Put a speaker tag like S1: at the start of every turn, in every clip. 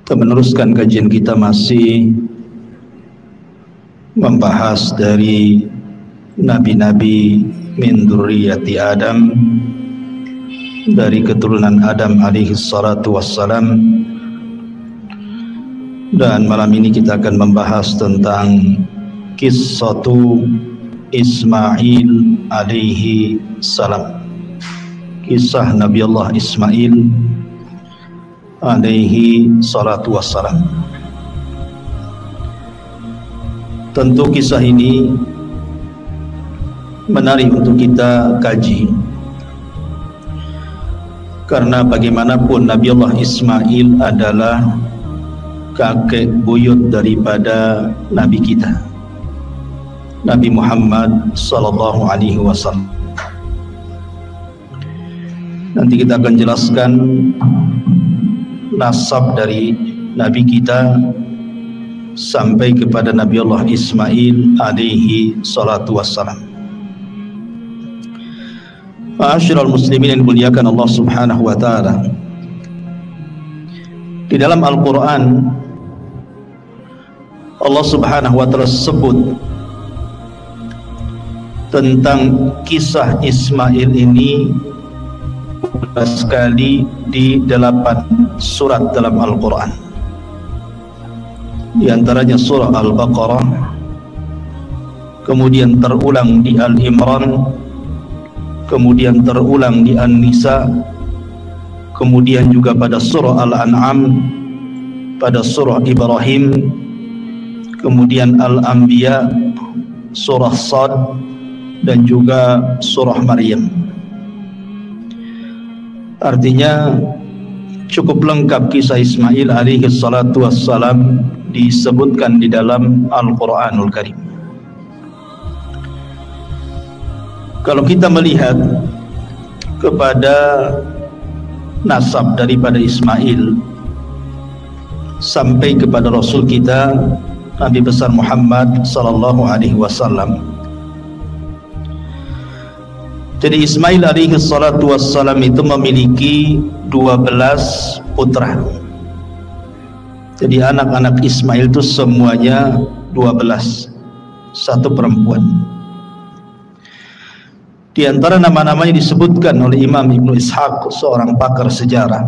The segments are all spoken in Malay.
S1: Kita meneruskan kajian kita masih membahas dari nabi-nabi min dzurriyyati Adam, dari keturunan Adam alaihi salatu wassalam. Dan malam ini kita akan membahas tentang kisatu Ismail alaihi salam, kisah Nabi Allah Ismail alaihi salatu wassalam. Tentu kisah ini menarik untuk kita kaji, karena bagaimanapun Nabi Allah Ismail adalah kakek buyut daripada Nabi kita, Nabi Muhammad sallallahu alaihi wasallam. Nanti kita akan jelaskan nasab dari Nabi kita sampai kepada Nabi Allah Ismail alaihi salatu wassalam. Ma'asyiral muslimin yang dimuliakan Allah subhanahu wa ta'ala, di dalam Al-Quran Allah subhanahu wa ta'ala sebut tentang kisah Ismail ini sekali di 8 surat dalam Al-Quran. Di antaranya surah Al-Baqarah, kemudian terulang di Al-Imran, kemudian terulang di An-Nisa, kemudian juga pada surah Al-An'am, pada surah Ibrahim, kemudian Al-Anbiya, surah Sad, dan juga surah Maryam. Artinya cukup lengkap kisah Ismail alaihi salatu wassalam disebutkan di dalam Al-Quranul Karim. Kalau kita melihat kepada nasab daripada Ismail sampai kepada Rasul kita Nabi besar Muhammad sallallahu alaihi wasallam, jadi Ismail alaihi salatu wassalam itu memiliki 12 putra. Jadi anak-anak Ismail itu semuanya 12, satu perempuan. Di antara nama-namanya disebutkan oleh Imam Ibnu Ishaq, seorang pakar sejarah.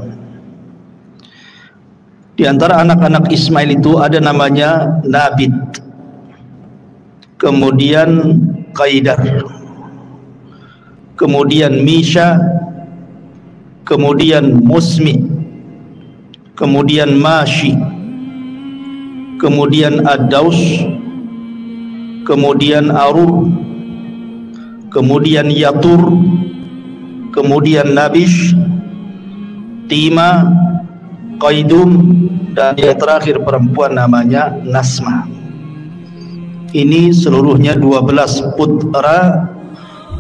S1: Di antara anak-anak Ismail itu ada namanya Nabit, kemudian Qaidar, kemudian Misha, kemudian Musmi, kemudian Mashi, kemudian Ad-Daus, kemudian Arub, kemudian Yatur, kemudian Nabish, Tima, Qaidum, dan yang terakhir perempuan namanya Nasma. Ini seluruhnya 12 putra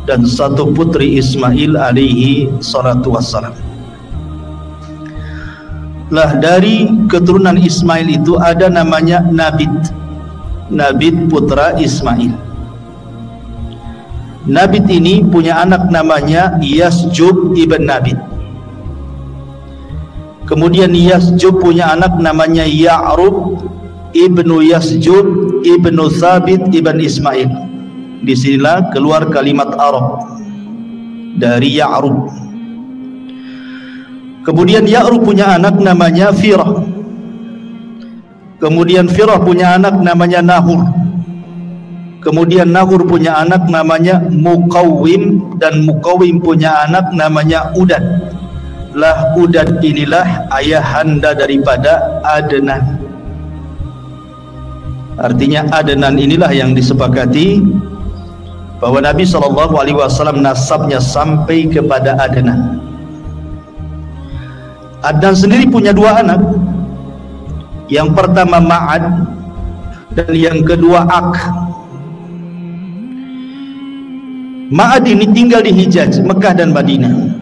S1: dan satu putri Ismail alaihi salatu wassalam. Lah dari keturunan Ismail itu ada namanya Nabit. Nabit putra Ismail. Nabit ini punya anak namanya Yasjub ibn Nabit. Kemudian Yasjub punya anak namanya Ya'rub ibnu Yasjub ibnu Thabit ibn Ismail. Disinilah keluar kalimat Arab dari Ya'rub. Kemudian Ya'rub punya anak namanya Firah. Kemudian Firah punya anak namanya Nahur. Kemudian Nahur punya anak namanya Muqawwim, dan Muqawwim punya anak namanya Udad. Lah Udad inilah ayahanda daripada Adnan. Artinya Adnan inilah yang disepakati bahwa Nabi SAW nasabnya sampai kepada Adnan. Adnan sendiri punya 2 anak. Yang pertama Ma'ad dan yang kedua Ak. Ma'ad ini tinggal di Hijaz, Mekah dan Madinah.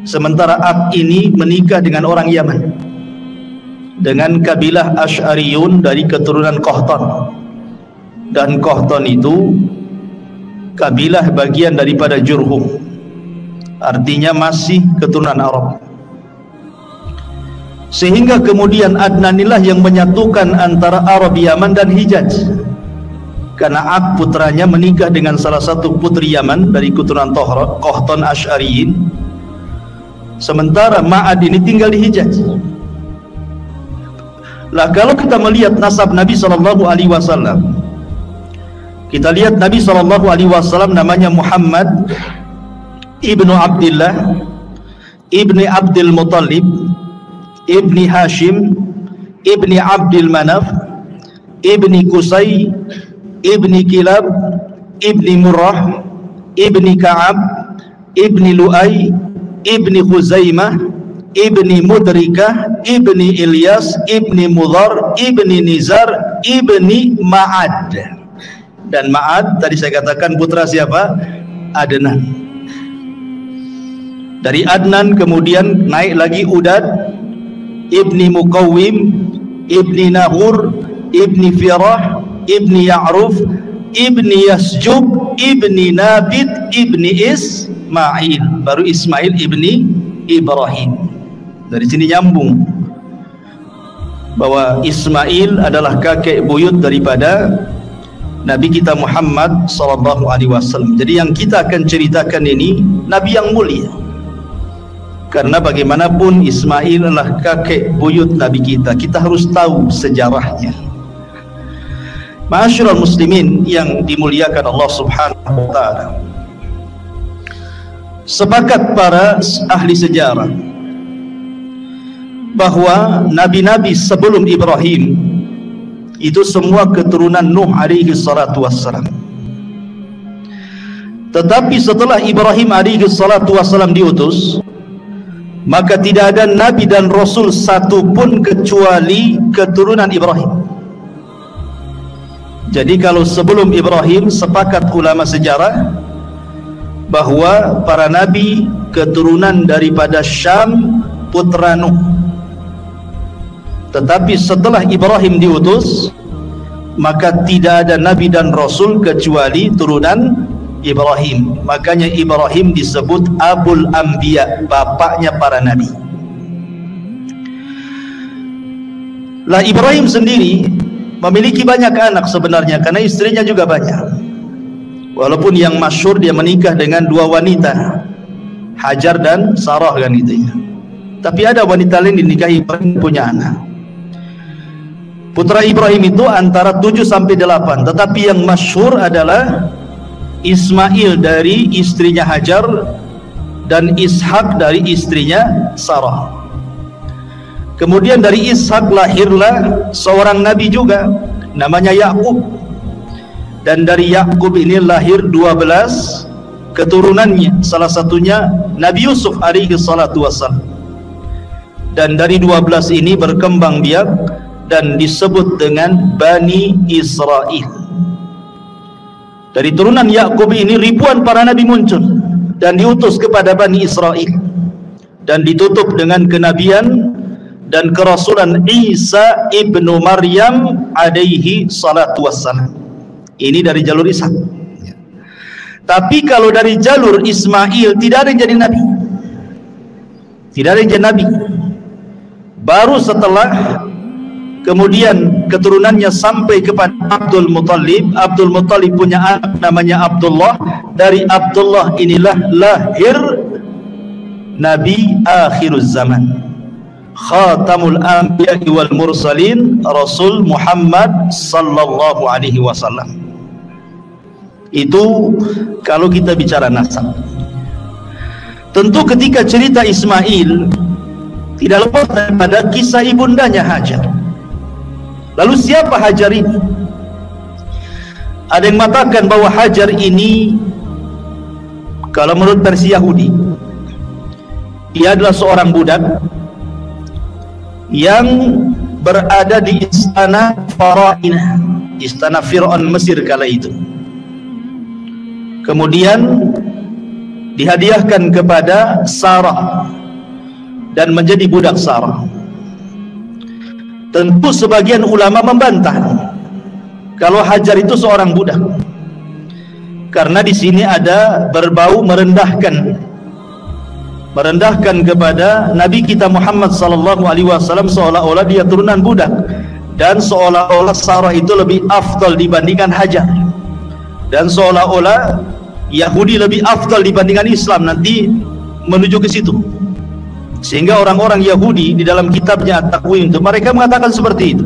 S1: Sementara Ak ini menikah dengan orang Yaman, dengan kabilah Asy'ariyun dari keturunan Qahtan. Dan Qahtan itu kabilah bagian daripada Jurhum, artinya masih keturunan Arab. Sehingga kemudian Adnan inilah yang menyatukan antara Arab Yaman dan Hijaz. Karena Ak putranya menikah dengan salah satu putri Yaman dari keturunan Qahtan Asy'ariyin. Sementara Ma'ad ini tinggal di Hijaz. Lah kalau kita melihat nasab Nabi SAW, kita lihat Nabi SAW namanya Muhammad ibnu Abdullah ibni Abdul Muttalib ibni Hashim ibni Abdul Manaf ibni Qusay ibni Kilab ibni Murrah ibni Ka'ab ibni Lu'ay ibni Khuzaimah ibni Mudrikah ibni Ilyas ibni Mudhar ibni Nizar ibni Ma'ad. Dan Ma'ad tadi saya katakan putra siapa? Adnan. Dari Adnan kemudian naik lagi Udad ibni Muqawwim ibni Nahur ibni Firah ibni Ya'ruf ibni Yasjub ibni Nabit ibni Ismail, baru Ismail ibni Ibrahim. Dari sini nyambung bahwa Ismail adalah kakek buyut daripada Nabi kita Muhammad SAW. Jadi yang kita akan ceritakan ini Nabi yang mulia, karena bagaimanapun Ismail adalah kakek buyut Nabi kita. Kita harus tahu sejarahnya. Ma'asyiral muslimin yang dimuliakan Allah Subhanahu wa taala, sepakat para ahli sejarah bahwa nabi-nabi sebelum Ibrahim itu semua keturunan Nuh alaihi salatu wassalam. Tetapi setelah Ibrahim alaihi salatu wassalam diutus, maka tidak ada nabi dan rasul satupun kecuali keturunan Ibrahim. Jadi kalau sebelum Ibrahim, sepakat ulama sejarah bahwa para nabi keturunan daripada Syam putra Nuh. Tetapi setelah Ibrahim diutus, maka tidak ada nabi dan rasul kecuali turunan Ibrahim. Makanya Ibrahim disebut Abul Anbiya, bapaknya para nabi. Lah Ibrahim sendiri memiliki banyak anak sebenarnya, karena istrinya juga banyak. Walaupun yang masyhur dia menikah dengan dua wanita, Hajar dan Sarah kan gitu ya. Tapi ada wanita lain dinikahi Ibrahim punya anak. Putra Ibrahim itu antara 7 sampai 8, tetapi yang masyhur adalah Ismail dari istrinya Hajar dan Ishak dari istrinya Sarah. Kemudian dari Ishak lahirlah seorang nabi juga namanya Yakub. Dan dari Yakub ini lahir 12 keturunannya, salah satunya Nabi Yusuf alaihi salatu wassalam. Dan dari 12 ini berkembang biak dan disebut dengan Bani Israel. Dari turunan Yakub ini ribuan para nabi muncul dan diutus kepada Bani Israel, dan ditutup dengan kenabian dan kerasulan Isa ibnu Maryam alaihi salatu wassalam. Ini dari jalur Ishak. Tapi kalau dari jalur Ismail tidak ada yang jadi nabi, tidak ada yang jadi nabi. Baru setelah kemudian keturunannya sampai kepada Abdul Muttalib. Abdul Muttalib punya anak namanya Abdullah. Dari Abdullah inilah lahir Nabi akhiruz zaman, Khatamul Anbiya wal Mursalin, Rasul Muhammad sallallahu alaihi wasallam. Itu kalau kita bicara nasab. Tentu ketika cerita Ismail tidak lepas daripada kisah ibundanya Hajar. Lalu siapa Hajar ini? Ada yang mengatakan bahwa Hajar ini, kalau menurut versi Yahudi, ia adalah seorang budak yang berada di istana Farainah, istana Fir'aun Mesir kala itu. Kemudian dihadiahkan kepada Sarah dan menjadi budak Sarah. Tentu sebagian ulama membantah kalau Hajar itu seorang budak, karena di sini ada berbau merendahkan merendahkan kepada Nabi kita Muhammad sallallahu alaihi wasallam seolah-olah dia turunan budak, dan seolah-olah Sarah itu lebih afdal dibandingkan Hajar, dan seolah-olah Yahudi lebih afdal dibandingkan Islam. Nanti menuju ke situ, sehingga orang-orang Yahudi di dalam kitabnya At-Takwim itu mereka mengatakan seperti itu.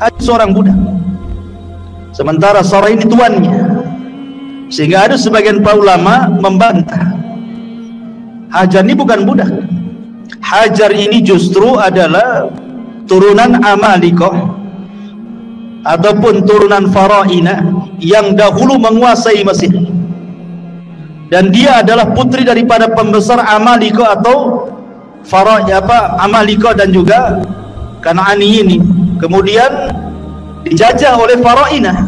S1: Hajar seorang budak, sementara Sarah ini tuannya. Sehingga ada sebagian para ulama membantah, Hajar ini bukan budak. Hajar ini justru adalah turunan Amalikoh ataupun turunan Faraina yang dahulu menguasai Mesir, dan dia adalah putri daripada pembesar Amalikoh atau Amalikoh dan juga Kan'ani ini. Kemudian dijajah oleh Faraina,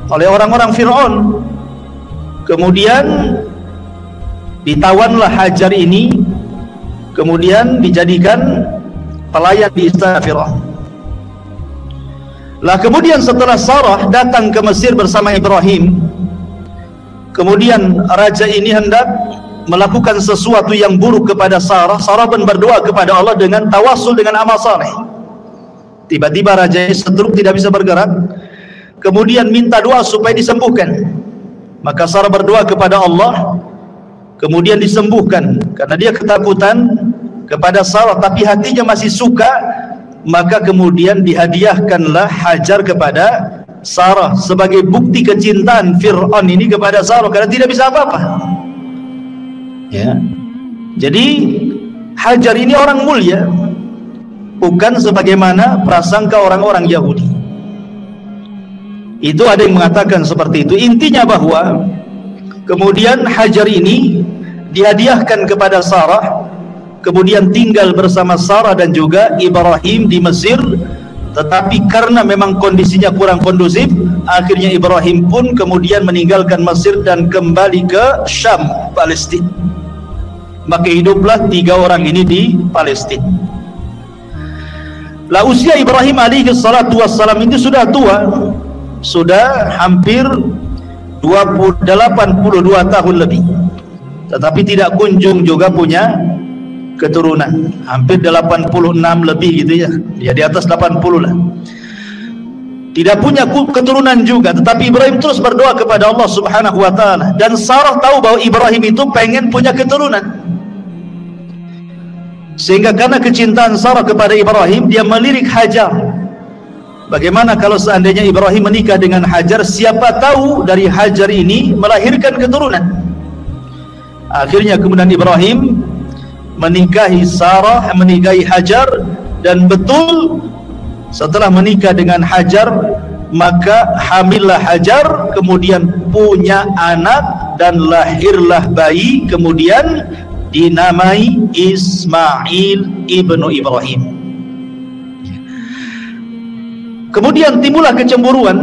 S1: oleh orang-orang Fir'aun. Kemudian ditawanlah Hajar ini, kemudian dijadikan pelayan di istana Fir'aun. Lah kemudian setelah Sarah datang ke Mesir bersama Ibrahim, kemudian raja ini hendak melakukan sesuatu yang buruk kepada Sarah. Sarah pun berdoa kepada Allah dengan tawasul dengan amal saleh. Tiba-tiba raja ini stroke, tidak bisa bergerak, kemudian minta doa supaya disembuhkan. Maka Sarah berdoa kepada Allah, kemudian disembuhkan. Karena dia ketakutan kepada Sarah tapi hatinya masih suka, maka kemudian dihadiahkanlah Hajar kepada Sarah sebagai bukti kecintaan Fir'aun ini kepada Sarah, karena tidak bisa apa-apa. Ya. Jadi Hajar ini orang mulia, bukan sebagaimana prasangka orang-orang Yahudi. Itu ada yang mengatakan seperti itu. Intinya bahwa kemudian Hajar ini dihadiahkan kepada Sarah, kemudian tinggal bersama Sarah dan juga Ibrahim di Mesir. Tetapi karena memang kondisinya kurang kondusif, akhirnya Ibrahim pun kemudian meninggalkan Mesir dan kembali ke Syam, Palestina. Maka hiduplah 3 orang ini di Palestina. Lah usia Ibrahim alaihi salatu wassalam itu sudah tua, sudah hampir 82 tahun lebih, tetapi tidak kunjung juga punya keturunan. Hampir 86 lebih gitu ya, dia di atas 80 lah. Tidak punya keturunan juga, tetapi Ibrahim terus berdoa kepada Allah subhanahu wa ta'ala. Dan Sarah tahu bahwa Ibrahim itu pengen punya keturunan, sehingga karena kecintaan Sarah kepada Ibrahim, dia melirik Hajar. Bagaimana kalau seandainya Ibrahim menikah dengan Hajar, siapa tahu dari Hajar ini melahirkan keturunan. Akhirnya kemudian Ibrahim menikahi Sarah, menikahi Hajar, dan betul setelah menikah dengan Hajar, maka hamillah Hajar, kemudian punya anak dan lahirlah bayi, kemudian dinamai Ismail ibnu Ibrahim. Kemudian timbullah kecemburuan.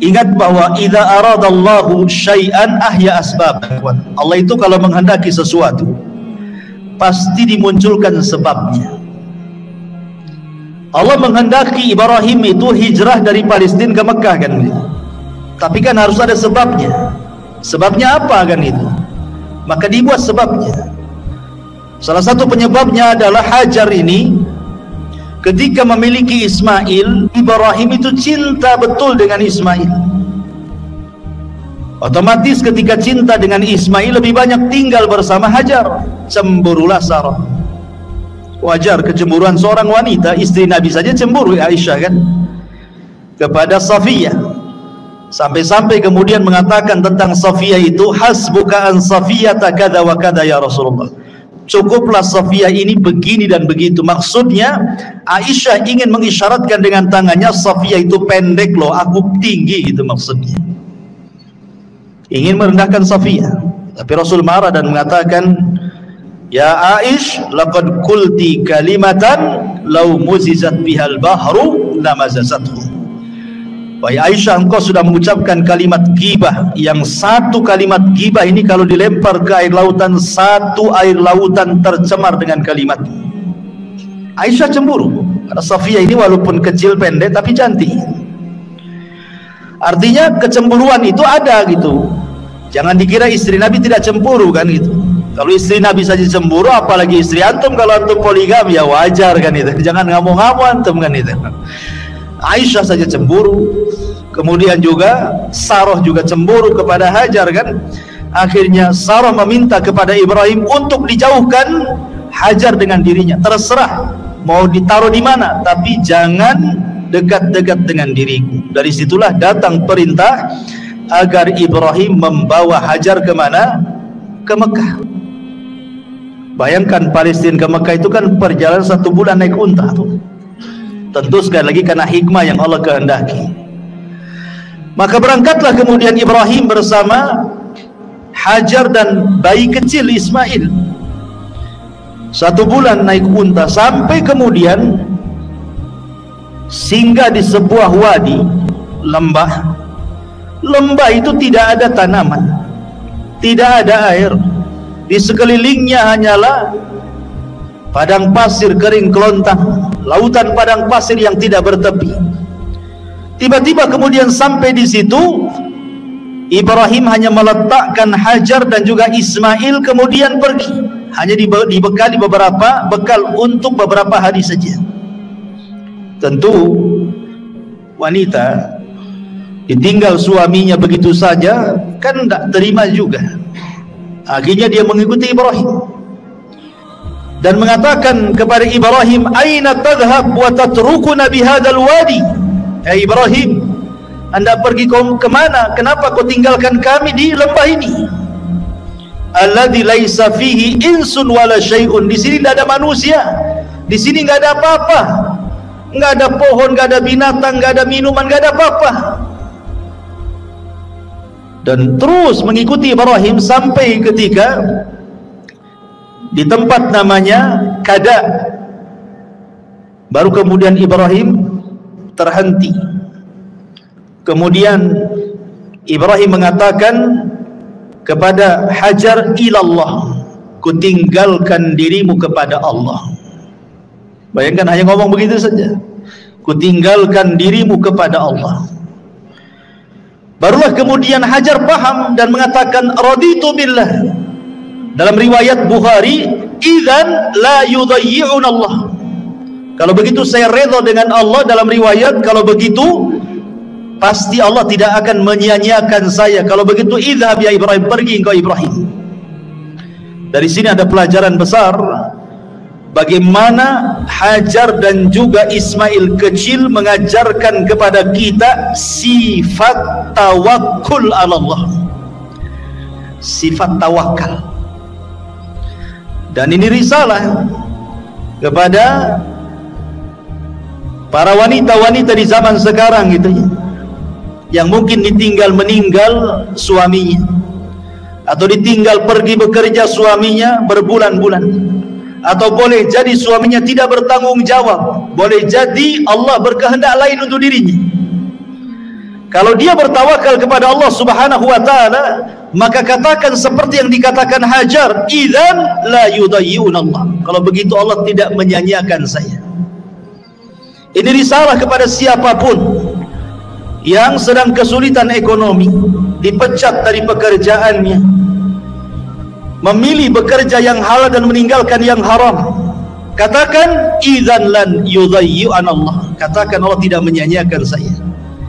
S1: Ingat bahwa idza aradallahu syai'an ahya asbab. Allah itu kalau menghendaki sesuatu pasti dimunculkan sebabnya. Allah menghendaki Ibrahim itu hijrah dari Palestina ke Mekah kan, tapi kan harus ada sebabnya. Sebabnya apa kan itu? Maka dibuat sebabnya. Salah satu penyebabnya adalah Hajar ini ketika memiliki Ismail, Ibrahim itu cinta betul dengan Ismail. Otomatis ketika cinta dengan Ismail, lebih banyak tinggal bersama Hajar. Cemburulah Sarah. Wajar kecemburuan seorang wanita, istri Nabi saja cemburu, Aisyah kan, kepada Safiyah. Sampai-sampai kemudian mengatakan tentang Safiyah itu, hasbuka an Safiyata kada wa kada ya Rasulullah. Cukuplah Safiyah ini begini dan begitu. Maksudnya Aisyah ingin mengisyaratkan dengan tangannya, Safiyah itu pendek loh, aku tinggi, gitu maksudnya. Ingin merendahkan Safiyah. Tapi Rasul marah dan mengatakan, ya Aish, laqad qulti kalimatan law muzizat bihal bahru lamazazathu. Wahai Aisyah, engkau sudah mengucapkan kalimat ghibah, yang satu kalimat ghibah ini kalau dilempar ke air lautan, satu air lautan tercemar dengan kalimat. Aisyah cemburu karena Safiyah ini walaupun kecil pendek tapi cantik. Artinya kecemburuan itu ada gitu. Jangan dikira istri Nabi tidak cemburu kan gitu. Kalau istri Nabi saja cemburu, apalagi istri antum. Kalau antum poligami ya wajar kan itu. Jangan ngamuk-ngamuk antum kan itu. Aisyah saja cemburu, kemudian juga Sarah juga cemburu kepada Hajar kan. Akhirnya Sarah meminta kepada Ibrahim untuk dijauhkan Hajar dengan dirinya. Terserah mau ditaruh di mana, tapi jangan dekat-dekat dengan diriku. Dari situlah datang perintah agar Ibrahim membawa Hajar ke mana? Ke Mekah. Bayangkan Palestina ke Mekah itu kan perjalanan 1 bulan naik unta tuh. Tentu sekali lagi karena hikmah yang Allah kehendaki. Maka berangkatlah kemudian Ibrahim bersama Hajar dan bayi kecil Ismail. 1 bulan naik unta sampai kemudian singgah di sebuah wadi, lembah. Lembah itu tidak ada tanaman, tidak ada air. Di sekelilingnya hanyalah padang pasir kering kelontang, lautan padang pasir yang tidak bertepi. Tiba-tiba kemudian sampai di situ, Ibrahim hanya meletakkan Hajar dan juga Ismail kemudian pergi. Hanya dibekali beberapa bekal untuk beberapa hari saja. Tentu wanita ditinggal suaminya begitu saja kan tidak terima juga. Akhirnya dia mengikuti Ibrahim dan mengatakan kepada Ibrahim, "Aina tadhhab wa tatrukuna bihadzal wadi?" Hai Ibrahim, Anda pergi ke mana? Kenapa kau tinggalkan kami di lembah ini? Alladzi laisa fihi insun wala syai'un. Di sini tidak ada manusia. Di sini enggak ada apa-apa. Enggak ada pohon, enggak ada binatang, enggak ada minuman, enggak ada apa-apa. Dan terus mengikuti Ibrahim sampai ketika di tempat namanya Kada. Baru kemudian Ibrahim terhenti. Kemudian Ibrahim mengatakan kepada Hajar, ilallah, ku tinggalkan dirimu kepada Allah. Bayangkan hanya ngomong begitu saja, ku tinggalkan dirimu kepada Allah. Barulah kemudian Hajar paham dan mengatakan, raditu billah. Dalam riwayat Bukhari, idzan la yudayyi'un Allah. Kalau begitu saya redha dengan Allah. Dalam riwayat, kalau begitu pasti Allah tidak akan menyia-nyiakan saya. Kalau begitu idhab ya Ibrahim, pergi engkau Ibrahim. Dari sini ada pelajaran besar bagaimana Hajar dan juga Ismail kecil mengajarkan kepada kita sifat tawakkul ala Allah, sifat tawakal. Dan ini risalah kepada para wanita-wanita di zaman sekarang gitu ya, yang mungkin ditinggal meninggal suaminya, atau ditinggal pergi bekerja suaminya berbulan-bulan, atau boleh jadi suaminya tidak bertanggung jawab, boleh jadi Allah berkehendak lain untuk dirinya. Kalau dia bertawakal kepada Allah Subhanahu wa taala, maka katakan seperti yang dikatakan Hajar, idzan la yudayyi'un Allah. Kalau begitu Allah tidak menyia-nyiakan saya. Ini risalah kepada siapapun yang sedang kesulitan ekonomi, dipecat dari pekerjaannya, memilih bekerja yang halal dan meninggalkan yang haram. Katakan idzan lan yudayyi'an Allah. Katakan Allah tidak menyia-nyiakan saya.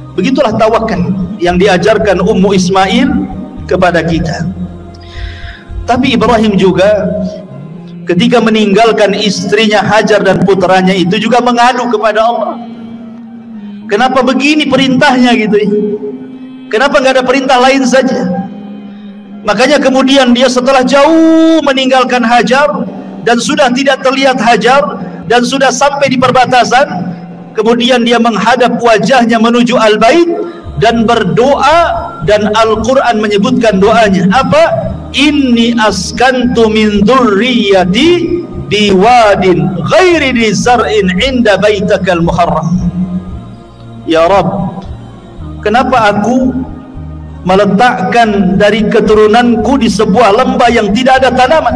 S1: Begitulah tawakal yang diajarkan Ummu Ismail kepada kita. Tapi Ibrahim juga ketika meninggalkan istrinya Hajar dan putranya itu juga mengadu kepada Allah. Kenapa begini perintahnya gitu ya? Kenapa nggak ada perintah lain saja? Makanya kemudian dia setelah jauh meninggalkan Hajar dan sudah tidak terlihat Hajar dan sudah sampai di perbatasan, kemudian dia menghadap wajahnya menuju Al-Bait dan berdoa, dan Al-Quran menyebutkan doanya apa? Inni askantu min dzurriyyati biwadin ghairi dzi zar'in 'inda baitakal muharram. Ya Rabb, kenapa aku meletakkan dari keturunanku di sebuah lembah yang tidak ada tanaman,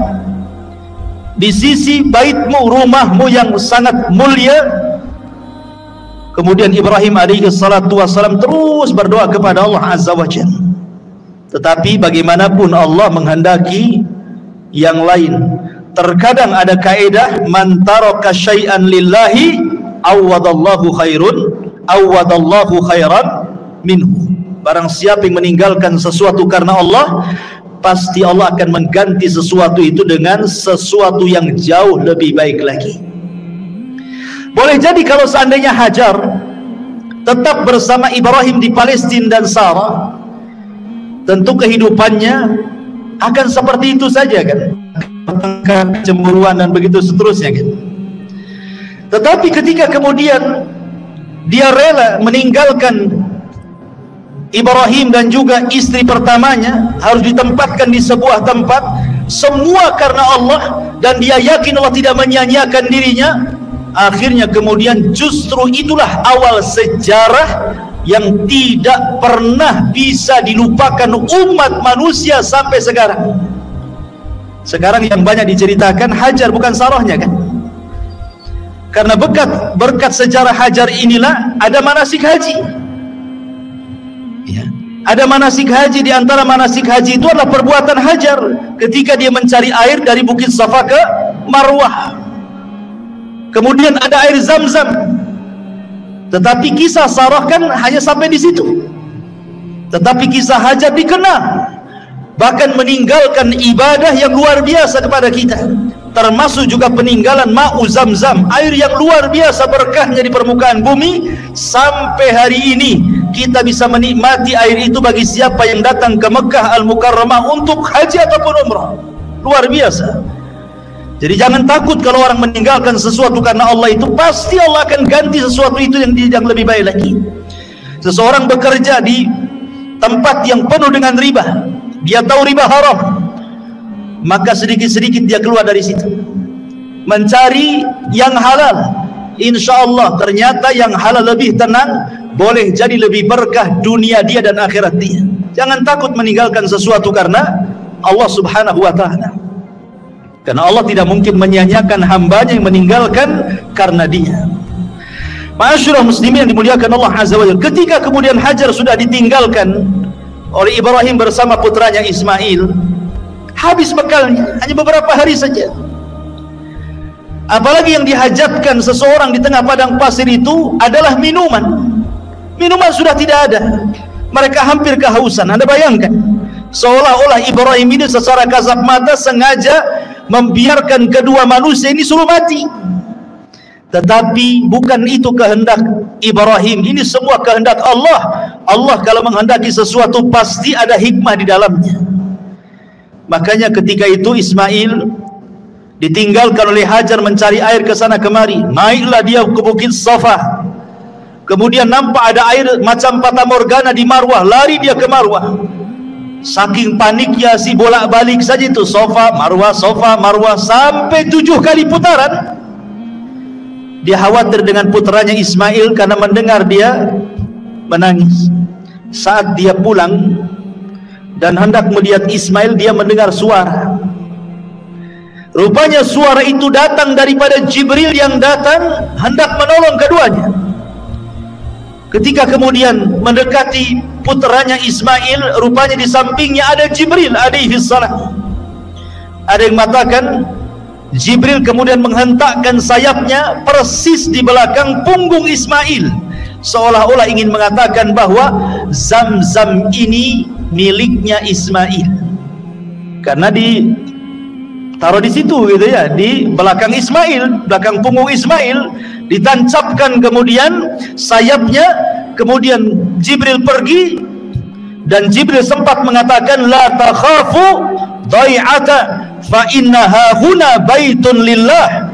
S1: di sisi baitmu, rumahmu yang sangat mulia. Kemudian Ibrahim alaihi salatu wassalam terus berdoa kepada Allah Azza wa Jalla. Tetapi bagaimanapun Allah menghendaki yang lain. Terkadang ada kaedah man taraka syai'an lillahi awwadallahu khairan minhu. Barang siapa yang meninggalkan sesuatu karena Allah, pasti Allah akan mengganti sesuatu itu dengan sesuatu yang jauh lebih baik lagi. Boleh jadi kalau seandainya Hajar tetap bersama Ibrahim di Palestina dan Sarah, tentu kehidupannya akan seperti itu saja kan, kecemburuan dan begitu seterusnya kan. Tetapi ketika kemudian dia rela meninggalkan Ibrahim dan juga istri pertamanya, harus ditempatkan di sebuah tempat, semua karena Allah, dan dia yakin Allah tidak menyia-nyiakan dirinya. Akhirnya kemudian justru itulah awal sejarah yang tidak pernah bisa dilupakan umat manusia sampai sekarang. Sekarang yang banyak diceritakan Hajar bukan Sarahnya kan, karena berkat sejarah Hajar inilah ada manasik haji. Ya. Ada manasik haji. Di antara manasik haji itu adalah perbuatan Hajar ketika dia mencari air dari Bukit Safa ke Marwah. Kemudian ada air Zam-Zam. Tetapi kisah Sarah kan hanya sampai di situ. Tetapi kisah Hajar dikenal, bahkan meninggalkan ibadah yang luar biasa kepada kita, termasuk juga peninggalan Ma'u Zam-Zam, air yang luar biasa berkahnya di permukaan bumi. Sampai hari ini kita bisa menikmati air itu bagi siapa yang datang ke Mekah Al-Mukarramah untuk haji ataupun umrah. Luar biasa. Jadi jangan takut kalau orang meninggalkan sesuatu karena Allah, itu pasti Allah akan ganti sesuatu itu yang lebih baik lagi. Seseorang bekerja di tempat yang penuh dengan riba, dia tahu riba haram, maka sedikit-sedikit dia keluar dari situ mencari yang halal. Insya Allah ternyata yang halal lebih tenang, boleh jadi lebih berkah dunia dia dan akhirat dia. Jangan takut meninggalkan sesuatu karena Allah subhanahu wa ta'ala, karena Allah tidak mungkin menyia-nyiakan hambanya yang meninggalkan karena dia. Ma'asyiral muslimin yang dimuliakan Allah azza wa jalla, ketika kemudian Hajar sudah ditinggalkan oleh Ibrahim bersama putranya Ismail, habis bekalnya, hanya beberapa hari saja. Apalagi yang dihajatkan seseorang di tengah padang pasir itu adalah minuman. Minuman sudah tidak ada, mereka hampir kehausan. Anda bayangkan, seolah-olah Ibrahim ini secara kasat mata sengaja membiarkan kedua manusia ini suruh mati. Tetapi bukan itu kehendak Ibrahim, ini semua kehendak Allah. Allah kalau menghendaki sesuatu pasti ada hikmah di dalamnya. Makanya ketika itu Ismail ditinggalkan oleh Hajar mencari air ke sana kemari. Naiklah dia ke Bukit Safa. Kemudian nampak ada air macam fata morgana di Marwah, lari dia ke Marwah. Saking paniknya si bolak-balik saja itu Safa Marwah sampai 7 kali putaran. Dia khawatir dengan putranya Ismail karena mendengar dia menangis. Saat dia pulang dan hendak melihat Ismail, dia mendengar suara. Rupanya suara itu datang daripada Jibril yang datang hendak menolong keduanya. Ketika kemudian mendekati putranya Ismail, rupanya di sampingnya ada Jibril alaihi salam. Ada yang mengatakan Jibril kemudian menghentakkan sayapnya persis di belakang punggung Ismail, seolah-olah ingin mengatakan bahwa Zam-Zam ini miliknya Ismail, karena ditaruh di situ gitu ya, di belakang Ismail, belakang punggung Ismail, ditancapkan kemudian sayapnya. Kemudian Jibril pergi, dan Jibril sempat mengatakan la takhafu dhai'ata fa innaha huna baitun lillah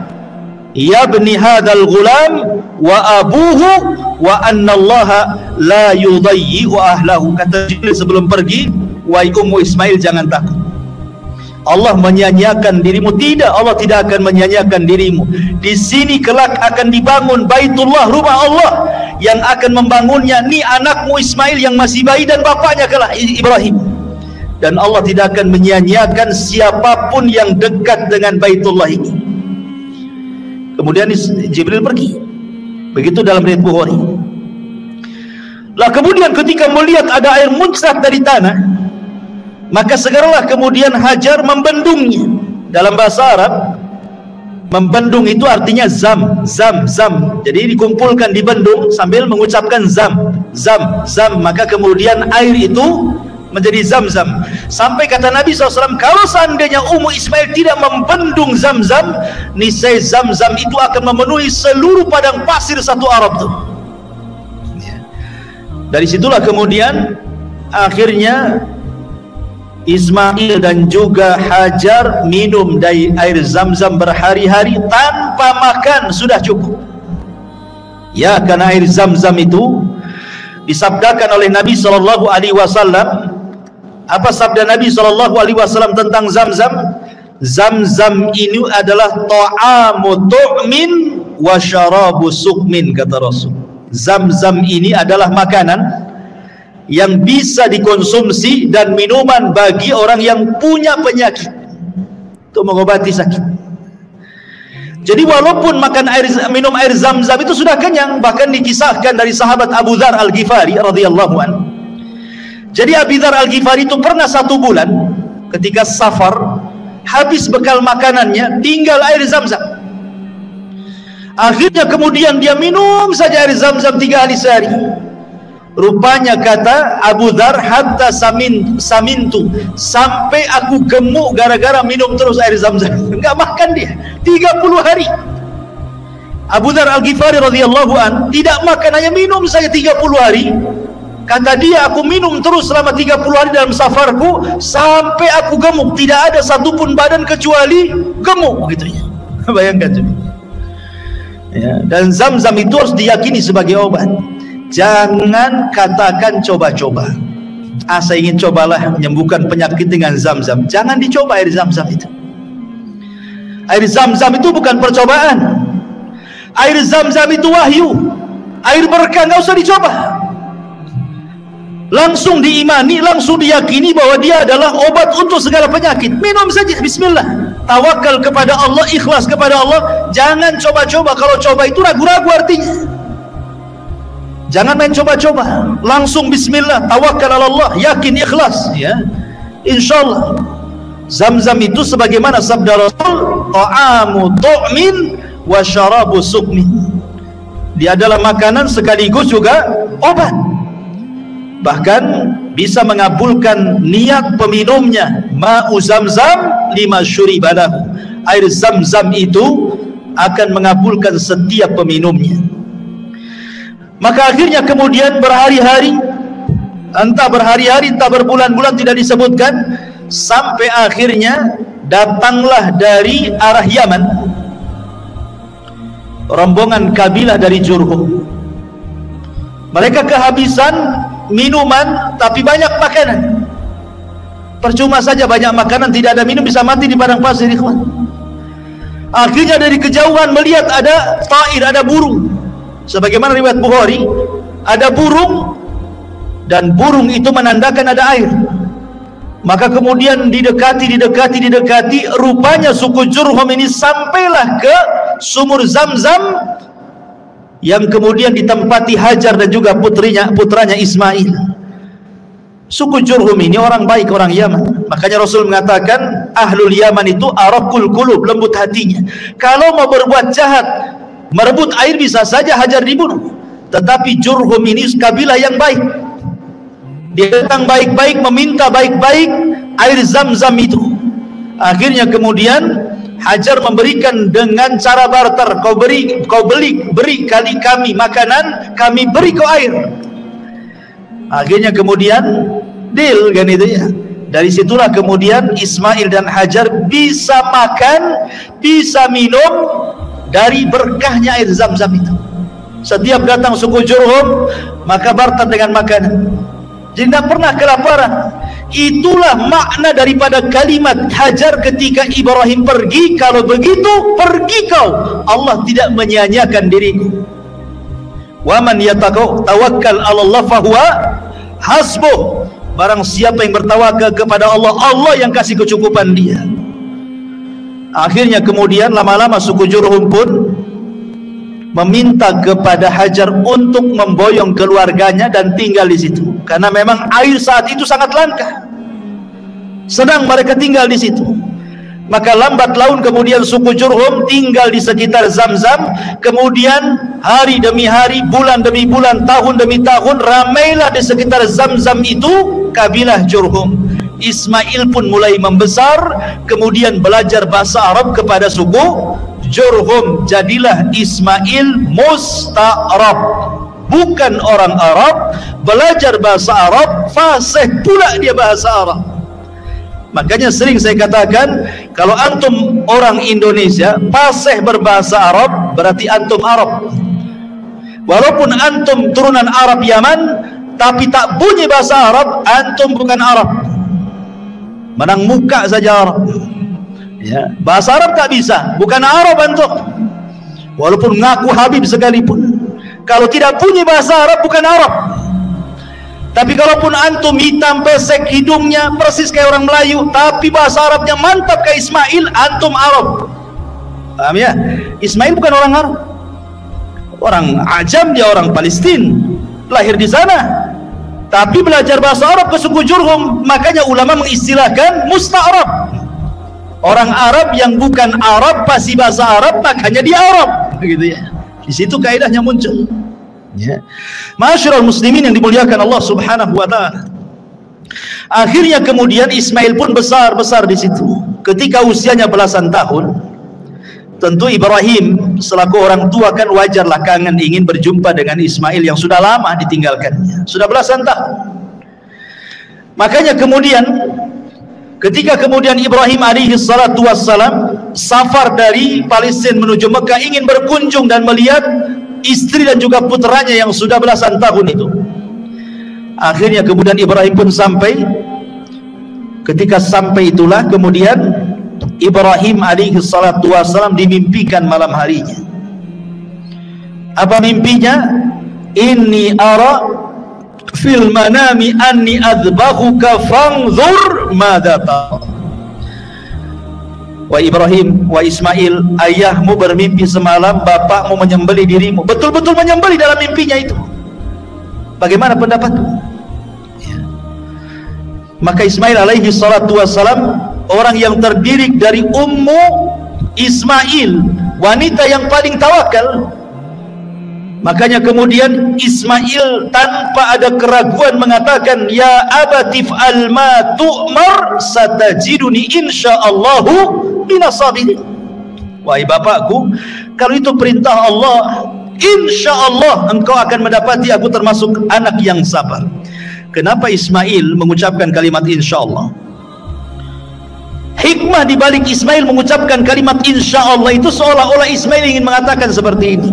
S1: yabni hadzal ghulam wa abuhu wa anna allaha la yudayyi'u ahlahu. Kata Jibril sebelum pergi, wahai ummu Ismail, jangan takut, Allah menyia-nyiakan dirimu. Tidak, Allah tidak akan menyia-nyiakan dirimu. Di sini kelak akan dibangun Baitullah, rumah Allah, yang akan membangunnya ni anakmu Ismail yang masih bayi dan bapaknya kelak Ibrahim. Dan Allah tidak akan menyia-nyiakan siapapun yang dekat dengan Baitullah ini. Kemudian Jibril pergi. Begitu dalam riwayat Bukhari. Lah kemudian ketika melihat ada air muncrat dari tanah, maka segeralah kemudian Hajar membendungnya. Dalam bahasa Arab, membendung itu artinya zam. Jadi dikumpulkan di bendung sambil mengucapkan zam. Maka kemudian air itu menjadi zam-zam. Sampai kata Nabi SAW, kalau seandainya Ummu Ismail tidak membendung zam-zam, niscaya zam-zam itu akan memenuhi seluruh padang pasir satu Arab tuh. Dari situlah kemudian akhirnya Ismail dan juga Hajar minum dari air zam-zam berhari-hari tanpa makan, sudah cukup. Ya, karena air zam-zam itu disabdakan oleh Nabi SAW. Apa sabda Nabi SAW tentang zam-zam? Zam-zam ini adalah ta'amu tu'min wa syarabu sukmin, kata Rasul. Zam-zam ini adalah makanan yang bisa dikonsumsi dan minuman bagi orang yang punya penyakit, untuk mengobati sakit. Jadi walaupun minum air zam-zam itu sudah kenyang, bahkan dikisahkan dari sahabat Abu Dzar Al-Ghifari radhiyallahu anhu. Jadi Abu Dzar Al-Ghifari itu pernah 1 bulan ketika safar, habis bekal makanannya, tinggal air zam-zam. Akhirnya kemudian dia minum saja air zam-zam 3 hari sehari. Rupanya kata Abu Dzar, hatta samintu, sampai aku gemuk gara-gara minum terus air zam-zam. Enggak makan dia 30 hari. Abu Dzar Al-Ghifari radhiyallahu an tidak makan, hanya minum saja 30 hari. Kata dia, aku minum terus selama 30 hari dalam safarku sampai aku gemuk, tidak ada satupun badan kecuali gemuk, gitu ya. Bayangkan coba. Ya, dan zam-zam itu harus diyakini sebagai obat. Jangan katakan coba-coba. Saya ingin cobalah menyembuhkan penyakit dengan zam-zam. Jangan dicoba air zam-zam itu. Air zam-zam itu bukan percobaan. Air zam-zam itu wahyu. Air berkah, nggak usah dicoba. Langsung diimani, langsung diyakini bahwa dia adalah obat untuk segala penyakit. Minum saja, bismillah. Tawakal kepada Allah, ikhlas kepada Allah. Jangan coba-coba. Kalau coba itu ragu-ragu artinya. Jangan main coba-coba. Langsung bismillah, tawakal Allah, yakin, ikhlas, ya. Insyaallah. Zam-zam itu sebagaimana sabda Rasul, ta'amu tu'min wa syarabu sukmin. Dia adalah makanan sekaligus juga obat. Bahkan bisa mengabulkan niat peminumnya. Ma'u zam-zam lima syuribalahu. Air zam-zam itu akan mengabulkan setiap peminumnya. Maka akhirnya kemudian berhari-hari, entah berhari-hari entah berbulan-bulan tidak disebutkan, sampai akhirnya datanglah dari arah Yaman rombongan kabilah dari Jurhum. Mereka kehabisan minuman tapi banyak makanan. Percuma saja banyak makanan, tidak ada minum, bisa mati di padang pasir, ikhwan. Akhirnya dari kejauhan melihat ada ta'ir, ada burung. Sebagaimana riwayat Bukhari, ada burung dan burung itu menandakan ada air. Maka kemudian didekati, rupanya suku Jurhum ini sampailah ke sumur Zam-Zam yang kemudian ditempati Hajar dan juga putranya Ismail. Suku Jurhum ini orang baik, orang Yaman. Makanya Rasul mengatakan ahlul Yaman itu araqul qulub, lembut hatinya. Kalau mau berbuat jahat, merebut air, bisa saja Hajar dibunuh. Tetapi Jurhum ini kabilah yang baik. Dia datang baik-baik, meminta baik-baik air Zam-Zam itu. Akhirnya kemudian Hajar memberikan dengan cara barter. Kau beri kali kami makanan, kami beri kau air. Akhirnya kemudian deal kan itu ya. Dari situlah kemudian Ismail dan Hajar bisa makan, bisa minum dari berkahnya air Zam-Zam itu. Setiap datang suku Jurhum, maka barter dengan makanan. Jadi tidak pernah kelaparan. Itulah makna daripada kalimat Hajar ketika Ibrahim pergi. Kalau begitu, pergi kau, Allah tidak menyia-nyiakan diriku. Wa man yatawakkal 'ala Allah fahuwa hasbuh. Barang siapa yang bertawakal kepada Allah, Allah yang kasih kecukupan dia. Akhirnya kemudian lama-lama suku Jurhum pun meminta kepada Hajar untuk memboyong keluarganya dan tinggal di situ, karena memang air saat itu sangat langka. Sedang mereka tinggal di situ. Maka lambat laun kemudian suku Jurhum tinggal di sekitar Zamzam. Kemudian hari demi hari, bulan demi bulan, tahun demi tahun, ramailah di sekitar Zamzam itu kabilah Jurhum. Ismail pun mulai membesar, kemudian belajar bahasa Arab kepada suku Jurhum. Jadilah Ismail musta'rab, bukan orang Arab, belajar bahasa Arab, fasih pula dia bahasa Arab. Makanya sering saya katakan, kalau antum orang Indonesia fasih berbahasa Arab, berarti antum Arab. Walaupun antum turunan Arab Yaman, tapi tak bunyi bahasa Arab, antum bukan Arab. Menang muka saja Arab. Ya, bahasa Arab tak bisa, bukan Arab antum. Walaupun ngaku Habib sekalipun, kalau tidak bunyi bahasa Arab, bukan Arab. Tapi kalaupun antum hitam pesek hidungnya persis kayak orang Melayu, tapi bahasa Arabnya mantap kayak Ismail, antum Arab. Paham ya? Ismail bukan orang Arab, orang Ajam, dia orang Palestina, lahir di sana, tapi belajar bahasa Arab ke suku Jurhum. Makanya ulama mengistilahkan musta'rab, orang Arab yang bukan Arab pasti bahasa Arab, makanya dia Arab, begitu ya. Di situ kaidahnya muncul. Ya. Ma'asyiral muslimin yang dimuliakan Allah Subhanahu wa taala. Akhirnya kemudian Ismail pun besar di situ. Ketika usianya belasan tahun, tentu Ibrahim selaku orang tua kan wajarlah kangen ingin berjumpa dengan Ismail yang sudah lama ditinggalkannya, sudah belasan tahun. Makanya kemudian ketika kemudian Ibrahim alaihi salatu wassalam safar dari Palestina menuju Mekah, ingin berkunjung dan melihat istri dan juga putranya yang sudah belasan tahun itu. Akhirnya kemudian Ibrahim pun sampai. Ketika sampai itulah kemudian Ibrahim alaihi salatu wassalam dimimpikan malam harinya. Apa mimpinya? Inni ara fil manami anni adbahuka fanzur madza tara. Wa Ibrahim, wa Ismail, ayahmu bermimpi semalam bapakmu menyembelih dirimu. Betul-betul menyembelih dalam mimpinya itu. Bagaimana pendapatmu? Ya. Maka Ismail alaihi salatu wassalam, orang yang terdiri dari ummu Ismail, wanita yang paling tawakal. Makanya kemudian Ismail tanpa ada keraguan mengatakan, ya abatif al ma tu'mar satajiduni insyaallahu minasabirin. Wahai bapakku, kalau itu perintah Allah, insyaallah engkau akan mendapati aku termasuk anak yang sabar. Kenapa Ismail mengucapkan kalimat insyaallah? Hikmah di balik Ismail mengucapkan kalimat insyaallah itu seolah-olah Ismail ingin mengatakan seperti ini.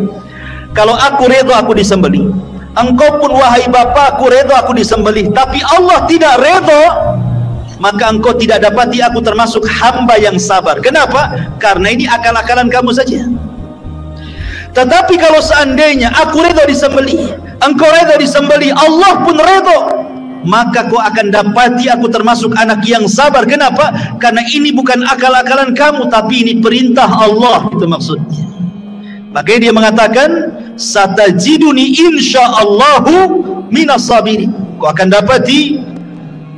S1: Kalau aku redha aku disembelih, engkau pun wahai bapakku redha aku disembelih, tapi Allah tidak redha, maka engkau tidak dapati aku termasuk hamba yang sabar. Kenapa? Karena ini akal-akalan kamu saja. Tetapi kalau seandainya aku redha disembelih, engkau redha disembelih, Allah pun redha, maka kau akan dapati aku termasuk anak yang sabar. Kenapa? Karena ini bukan akal-akalan kamu, tapi ini perintah Allah. Itu maksudnya. Makanya dia mengatakan, satajiduni insyaallahu minas sabirin. Kau akan dapati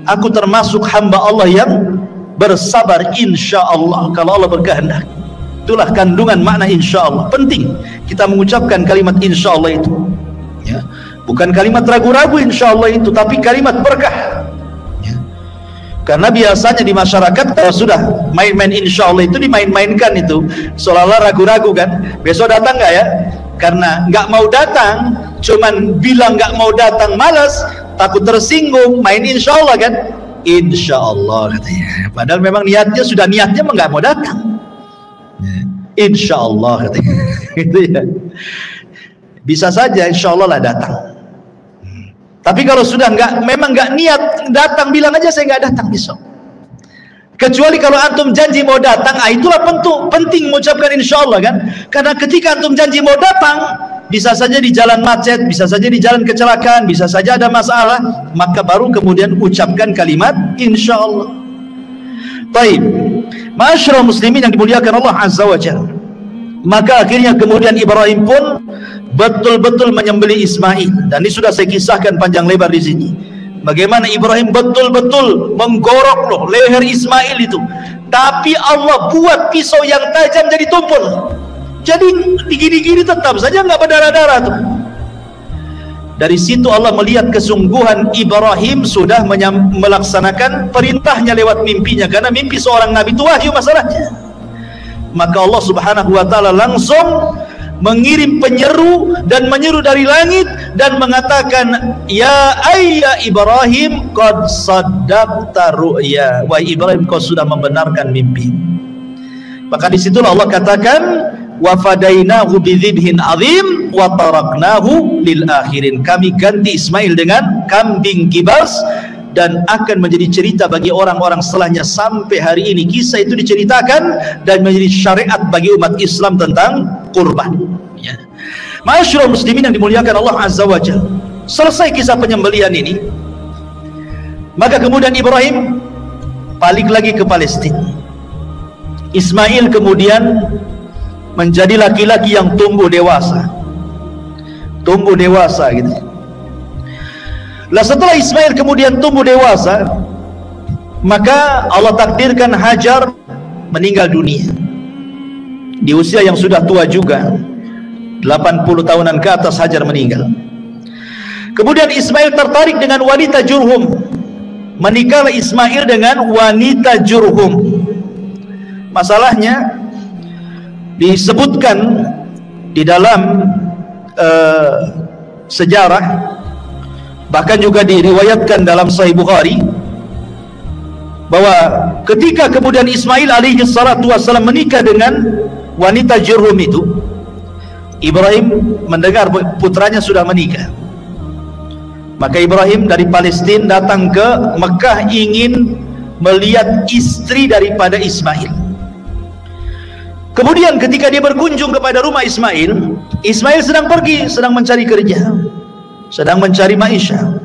S1: aku termasuk hamba Allah yang bersabar insyaallah, kalau Allah berkehendak. Itulah kandungan makna insyaallah. Penting kita mengucapkan kalimat insyaallah itu. Ya. Bukan kalimat ragu-ragu insyaallah itu, tapi kalimat berkah. Ya. Karena biasanya di masyarakat kalau sudah main-main insyaallah itu dimain-mainkan itu, seolah-olah ragu-ragu kan. Besok datang nggak ya? Karena nggak mau datang, cuman bilang nggak mau datang, malas, takut tersinggung, main insyaallah kan? Insyaallah katanya. Padahal memang niatnya sudah niatnya nggak mau datang. Insyaallah katanya. Gitu ya. Bisa saja insyaallah lah datang. Tapi kalau sudah memang nggak niat datang, bilang aja saya nggak datang besok. Kecuali kalau antum janji mau datang, itulah penting mengucapkan insyaallah kan. Karena ketika antum janji mau datang, bisa saja di jalan macet, bisa saja di jalan kecelakaan, bisa saja ada masalah, maka baru kemudian ucapkan kalimat insyaallah. Baik, ma'asyiral muslimin yang dimuliakan Allah Azza wa Jalla. Maka akhirnya kemudian Ibrahim pun betul-betul menyembelih Ismail, dan ini sudah saya kisahkan panjang lebar di sini. Bagaimana Ibrahim betul-betul menggorok leher Ismail itu. tapi Allah buat pisau yang tajam jadi tumpul. Jadi digini-gini tetap saja nggak berdarah-darah tuh. Dari situ Allah melihat kesungguhan Ibrahim sudah melaksanakan perintahnya lewat mimpinya, karena mimpi seorang nabi itu wahyu masalahnya. Maka Allah Subhanahu wa taala langsung mengirim penyeru dan menyeru dari langit dan mengatakan, ya ayya Ibrahim qad saddaqta ru'ya, wahai Ibrahim kau sudah membenarkan mimpi. Maka disitulah Allah katakan, wa fadainahu bidzibhin azim wa taraknahu lil akhirin, kami ganti Ismail dengan kambing kibas dan akan menjadi cerita bagi orang-orang setelahnya sampai hari ini. Kisah itu diceritakan dan menjadi syariat bagi umat Islam tentang kurban, ya. Ma'asyiral muslimin yang dimuliakan Allah Azza wa Jalla, selesai kisah penyembelihan ini, maka kemudian Ibrahim balik lagi ke Palestina. Ismail kemudian menjadi laki-laki yang tumbuh dewasa gitu. Lah setelah Ismail kemudian tumbuh dewasa, maka Allah takdirkan Hajar meninggal dunia di usia yang sudah tua juga, 80 tahunan ke atas Hajar meninggal. Kemudian Ismail tertarik dengan wanita Jurhum, menikahlah Ismail dengan wanita Jurhum. Masalahnya disebutkan di dalam sejarah, bahkan juga diriwayatkan dalam Sahih Bukhari, bahwa ketika kemudian Ismail alaihi salatu wassalam menikah dengan wanita Jurhum itu, Ibrahim mendengar putranya sudah menikah. Maka Ibrahim dari Palestina datang ke Mekah ingin melihat istri daripada Ismail. Kemudian ketika dia berkunjung kepada rumah Ismail, Ismail sedang pergi, sedang mencari kerja, sedang mencari maisha.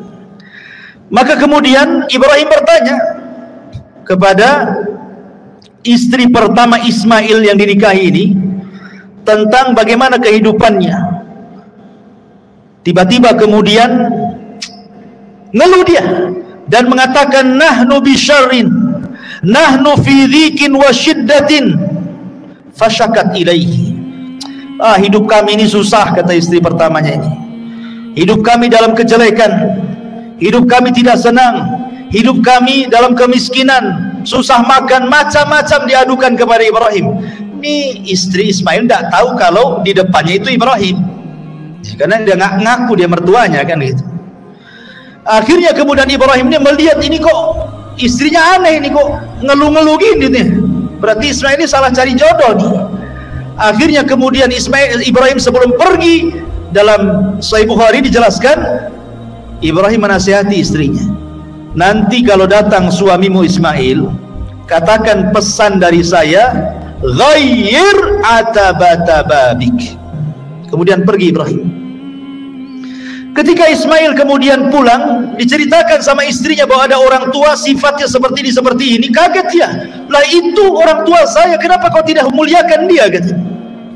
S1: Maka kemudian Ibrahim bertanya kepada istri pertama Ismail yang dinikahi ini tentang bagaimana kehidupannya. Tiba-tiba kemudian ngeluh dia dan mengatakan, nahnu bisyarrin, nahnu fi dhikin wa syiddatin, fasyakat ilaihi. Hidup kami ini susah, kata istri pertamanya ini. Hidup kami dalam kejelekan, hidup kami tidak senang, hidup kami dalam kemiskinan, susah makan, macam-macam diadukan kepada Ibrahim. Ini istri Ismail tidak tahu kalau di depannya itu Ibrahim, karena dia nggak ngaku dia mertuanya kan gitu. Akhirnya kemudian Ibrahim ini melihat ini kok istrinya aneh, ini kok ngeluh-ngeluh gini nih, berarti Ismail ini salah cari jodoh nih. Akhirnya kemudian Ibrahim sebelum pergi, dalam Sahih Bukhari dijelaskan, Ibrahim menasihati istrinya, nanti kalau datang suamimu Ismail, katakan pesan dari saya, ghayyir atabata babik. Kemudian pergi Ibrahim. Ketika Ismail kemudian pulang, diceritakan sama istrinya bahwa ada orang tua sifatnya seperti ini. Kaget dia, lah itu orang tua saya, kenapa kau tidak memuliakan dia?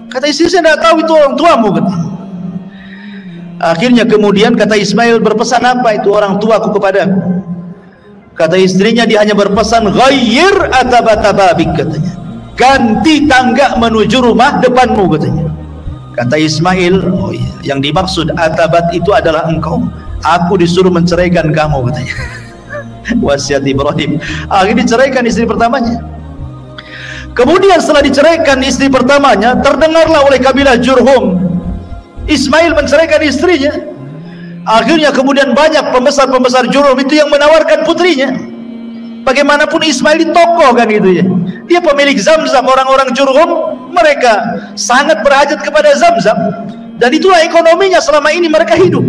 S1: Kata istri, saya tidak tahu itu orang tuamu. Akhirnya kemudian kata Ismail, berpesan apa itu orang tuaku kepadaku? Kata istrinya, dia hanya berpesan, ghayyir atabata babik, katanya, ganti tangga menuju rumah depanmu, katanya. Kata Ismail, oh iya, yang dimaksud atabat itu adalah engkau, aku disuruh menceraikan kamu, katanya. Wasiat Ibrahim. Akhirnya diceraikan istri pertamanya. Kemudian setelah diceraikan istri pertamanya, terdengarlah oleh kabilah Jurhum Ismail menceraikan istrinya. Akhirnya kemudian banyak pembesar-pembesar Jurhum itu yang menawarkan putrinya. Bagaimanapun Ismail ini tokoh kan gitu ya, dia pemilik Zamzam. Orang-orang Jurhum mereka sangat berhajat kepada Zamzam, dan itulah ekonominya selama ini mereka hidup.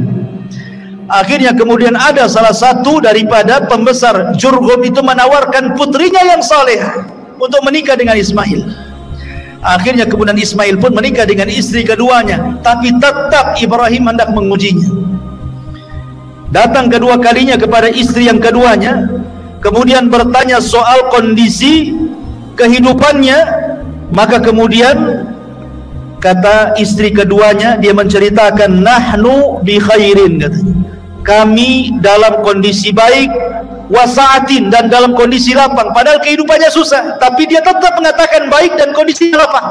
S1: Akhirnya kemudian ada salah satu daripada pembesar Jurhum itu menawarkan putrinya yang saleh untuk menikah dengan Ismail. Akhirnya kemudian Ismail pun menikah dengan istri keduanya, tapi tetap Ibrahim hendak mengujinya. Datang kedua kalinya kepada istri yang keduanya, kemudian bertanya soal kondisi kehidupannya. Maka kemudian kata istri keduanya, dia menceritakan, nahnu bi khairin, katanya, kami dalam kondisi baik, wasa'atin, dan dalam kondisi lapang, padahal kehidupannya susah, tapi dia tetap mengatakan baik dan kondisinya lapang.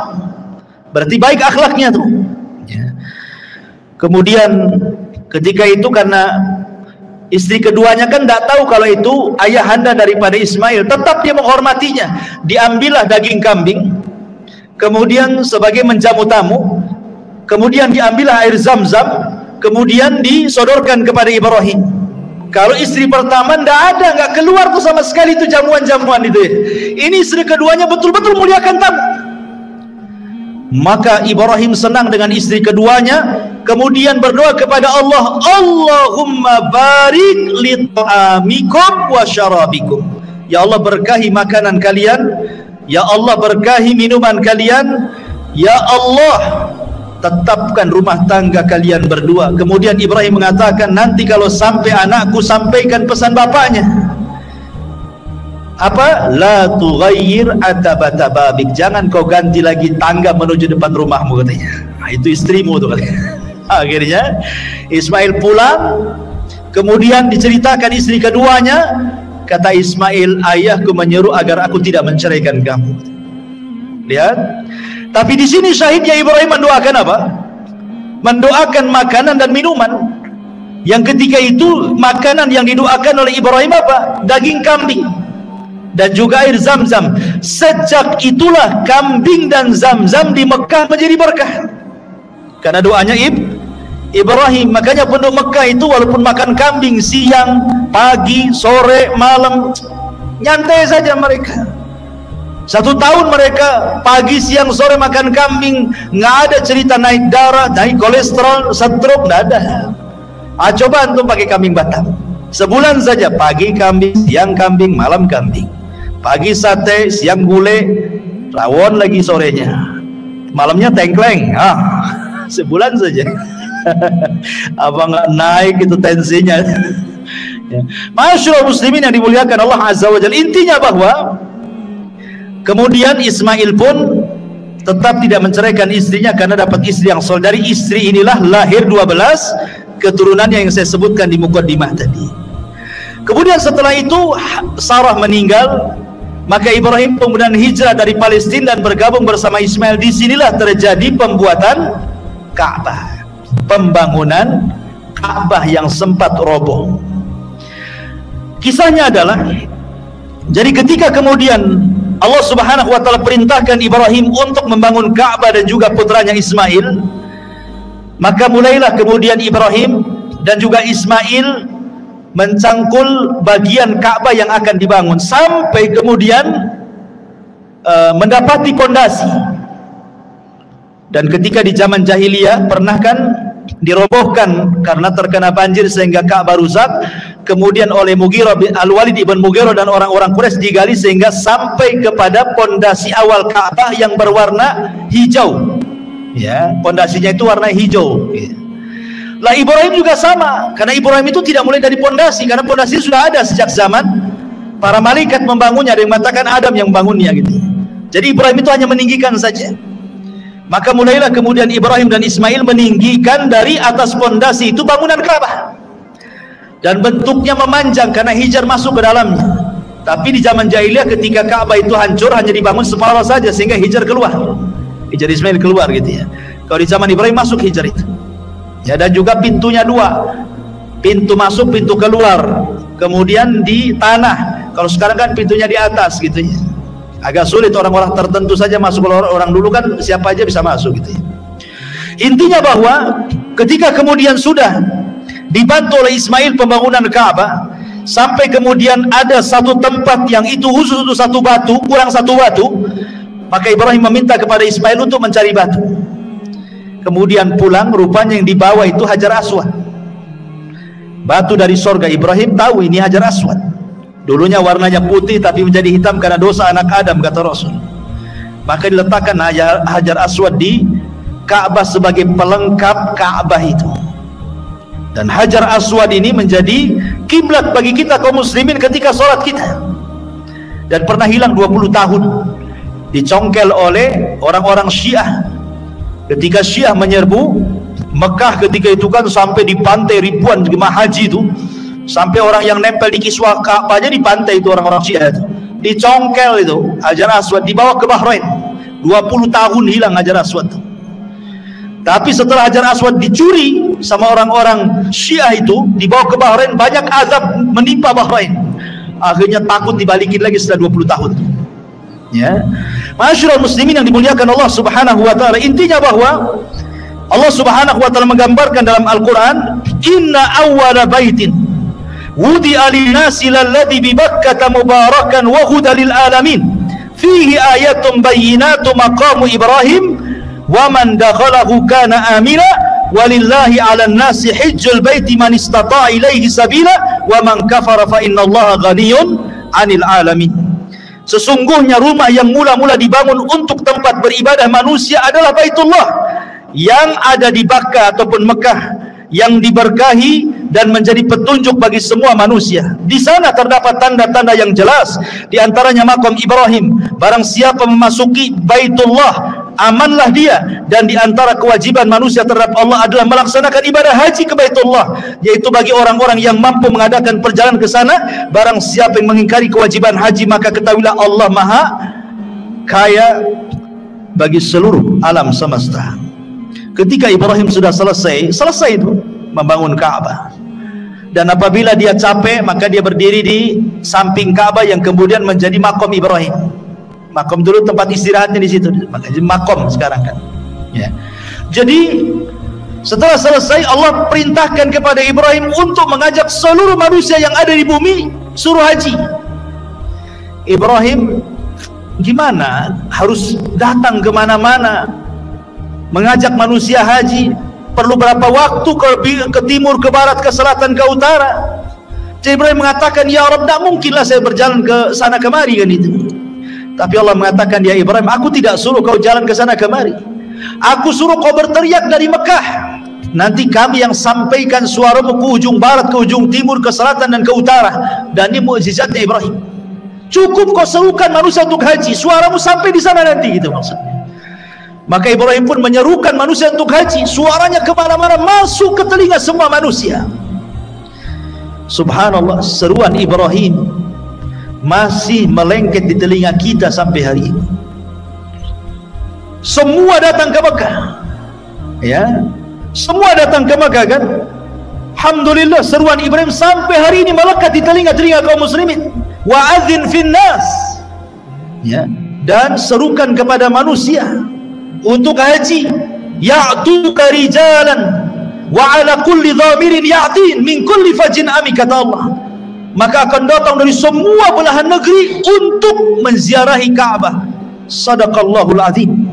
S1: Berarti baik akhlaknya tuh. Kemudian ketika itu, karena istri keduanya kan tidak tahu kalau itu ayahanda daripada Ismail, tetap dia menghormatinya. Diambillah daging kambing, kemudian sebagai menjamu tamu, kemudian diambillah air Zam-Zam, kemudian disodorkan kepada Ibrahim. Kalau istri pertama nggak keluar tuh sama sekali itu jamuan-jamuan itu ya. Ini istri keduanya betul-betul muliakan tamu. Maka Ibrahim senang dengan istri keduanya, kemudian berdoa kepada Allah, Allahumma barik li ta'amikum wa syarabikum. Ya Allah, berkahi makanan kalian, ya Allah berkahi minuman kalian, ya Allah tetapkan rumah tangga kalian berdua. Kemudian Ibrahim mengatakan, nanti kalau sampai anakku, sampaikan pesan bapaknya. Apa? La tughayyir atabata babik, jangan kau ganti lagi tangga menuju depan rumahmu, katanya. Nah, itu istrimu tuh katanya. Akhirnya Ismail pulang, kemudian diceritakan istri keduanya. Kata Ismail, ayahku menyuruh agar aku tidak menceraikan kamu. Lihat. Tapi di sini syahidnya Ibrahim mendoakan apa? Mendoakan makanan dan minuman. Yang ketika itu makanan yang didoakan oleh Ibrahim apa? Daging kambing dan juga air Zam-Zam. Sejak itulah kambing dan Zam-Zam di Mekah menjadi berkah karena doanya Ibrahim. Makanya penduduk Mekah itu walaupun makan kambing siang, pagi, sore, malam, nyantai saja mereka. 1 tahun mereka pagi, siang, sore makan kambing, nggak ada cerita naik darah, naik kolesterol, stroke, nggak ada. Coba antum pakai kambing Batam, sebulan saja pagi kambing, siang kambing, malam kambing. Pagi sate, siang gulai, rawon lagi sorenya, malamnya tengkleng. Sebulan saja. Apa nggak naik itu tensinya? Masyaallah muslimin yang dimuliakan Allah Azza wa Jalla. Intinya bahwa kemudian Ismail pun tetap tidak menceraikan istrinya karena dapat istri yang soleh. Dari istri inilah lahir 12 keturunannya yang saya sebutkan di mukaddimah tadi. Kemudian setelah itu Sarah meninggal, maka Ibrahim kemudian hijrah dari Palestina dan bergabung bersama Ismail. Disinilah terjadi pembuatan Ka'bah, pembangunan Ka'bah yang sempat roboh. Kisahnya adalah, jadi ketika kemudian Allah Subhanahu wa taala perintahkan Ibrahim untuk membangun Ka'bah dan juga putranya Ismail, maka mulailah kemudian Ibrahim dan juga Ismail mencangkul bagian Ka'bah yang akan dibangun sampai kemudian mendapati pondasi. Dan ketika di zaman jahiliyah pernah kan dirobohkan karena terkena banjir sehingga Ka'bah rusak, kemudian oleh Al-Walid ibn Mughirah dan orang-orang Quraisy digali sehingga sampai kepada pondasi awal Ka'bah yang berwarna hijau. Ya, pondasinya itu warna hijau. Lah Ibrahim juga sama, karena Ibrahim itu tidak mulai dari pondasi, karena pondasi sudah ada sejak zaman para malaikat membangunnya. Ada yang mengatakan Adam yang membangunnya gitu. Jadi Ibrahim itu hanya meninggikan saja. Maka mulailah kemudian Ibrahim dan Ismail meninggikan dari atas pondasi itu bangunan Ka'bah. Dan bentuknya memanjang karena Hijar masuk ke dalamnya. Tapi di zaman jahiliyah ketika Ka'bah itu hancur hanya dibangun separuh saja sehingga Hijar keluar. Hijar Ismail keluar gitu ya. Kalau di zaman Ibrahim masuk Hijar itu. Ya, dan juga pintunya 2, pintu masuk, pintu keluar, kemudian di tanah. Kalau sekarang kan pintunya di atas gitu ya, agak sulit, orang-orang tertentu saja masuk. Kalau orang dulu kan siapa aja bisa masuk gitu ya. Intinya bahwa ketika kemudian sudah dibantu oleh Ismail pembangunan Ka'bah, sampai kemudian ada satu tempat yang itu khusus untuk satu batu, kurang satu batu, maka Ibrahim meminta kepada Ismail untuk mencari batu. Kemudian pulang, rupanya yang dibawa itu Hajar Aswad, batu dari sorga. Ibrahim tahu ini Hajar Aswad, dulunya warnanya putih tapi menjadi hitam karena dosa anak Adam, kata Rasul. Maka diletakkan Hajar Aswad di Ka'bah sebagai pelengkap Ka'bah itu. Dan Hajar Aswad ini menjadi kiblat bagi kita kaum muslimin ketika sholat kita. Dan pernah hilang 20 tahun, dicongkel oleh orang-orang Syiah. Ketika Syiah menyerbu Mekah ketika itu kan sampai di pantai ribuan jemaah haji itu Sampai orang yang nempel di kiswah Ka'bah aja dipantai itu orang-orang Syiah itu. Dicongkel itu Hajar Aswad, dibawa ke Bahrain. 20 tahun hilang Hajar Aswad. Tapi setelah Hajar Aswad dicuri sama orang-orang Syiah itu, dibawa ke Bahrain, banyak azab menimpa Bahrain. Akhirnya takut dibalikin lagi setelah 20 tahun. Ya. Ma'asyiral muslimin yang dimuliakan Allah Subhanahu wa taala, intinya bahwa Allah Subhanahu wa taala menggambarkan dalam Al-Qur'an, inna awwala baitin wudi'a lin-nasi lalladzi bi Bakkah mubarakan wa hudan lil alamin fihi ayatun bayyinatun maqamu Ibrahim wa man dakhalahu kana amina walillahi 'alan nasi hajjul baiti man istata'a ilaihi sabila wa man kafara fa innallaha ghaniyyun 'anil alamin. Sesungguhnya rumah yang mula-mula dibangun untuk tempat beribadah manusia adalah Baitullah yang ada di Bakkah ataupun Mekah, yang diberkahi dan menjadi petunjuk bagi semua manusia. Di sana terdapat tanda-tanda yang jelas, di antaranya makam Ibrahim. Barang siapa memasuki Baitullah, amanlah dia. Dan di antara kewajiban manusia terhadap Allah adalah melaksanakan ibadah haji ke Baitullah, yaitu bagi orang-orang yang mampu mengadakan perjalanan ke sana. Barang siapa yang mengingkari kewajiban haji, maka ketahuilah Allah Maha Kaya bagi seluruh alam semesta. Ketika Ibrahim sudah selesai itu membangun Ka'bah, dan apabila dia capek, maka dia berdiri di samping Ka'bah yang kemudian menjadi makom Ibrahim. Makom dulu tempat istirahatnya di situ, makanya makom sekarang kan. Ya. Jadi setelah selesai, Allah perintahkan kepada Ibrahim untuk mengajak seluruh manusia yang ada di bumi suruh haji. Ibrahim gimana? Harus datang kemana-mana mengajak manusia haji, perlu berapa waktu ke timur, ke barat, ke selatan, ke utara. Jadi Ibrahim mengatakan, ya Rabb, tidak mungkinlah saya berjalan ke sana kemari kan itu. Tapi Allah mengatakan, ya Ibrahim, aku tidak suruh kau jalan ke sana kemari, aku suruh kau berteriak dari Mekah. Nanti kami yang sampaikan suaramu ke ujung barat, ke ujung timur, ke selatan dan ke utara. Dan ini mukjizatnya Ibrahim. Cukup kau serukan manusia untuk haji, suaramu sampai di sana nanti, gitu maksudnya. Maka Ibrahim pun menyerukan manusia untuk haji, suaranya kemana-mana, masuk ke telinga semua manusia. Subhanallah, seruan Ibrahim masih melengket di telinga kita sampai hari ini. Semua datang ke Mekah, ya, semua datang ke Mekah kan. Alhamdulillah, seruan Ibrahim sampai hari ini melekat di telinga-telinga kaum muslimin. Wa'adzin finnas, ya, dan serukan kepada manusia untuk haji, ya'tuka rijalan wa ala kulli dhamirin ya'tin min kulli fajin ami, kata Allah. Maka akan datang dari semua belahan negeri untuk menziarahi Ka'bah. Sadaqallahul azim.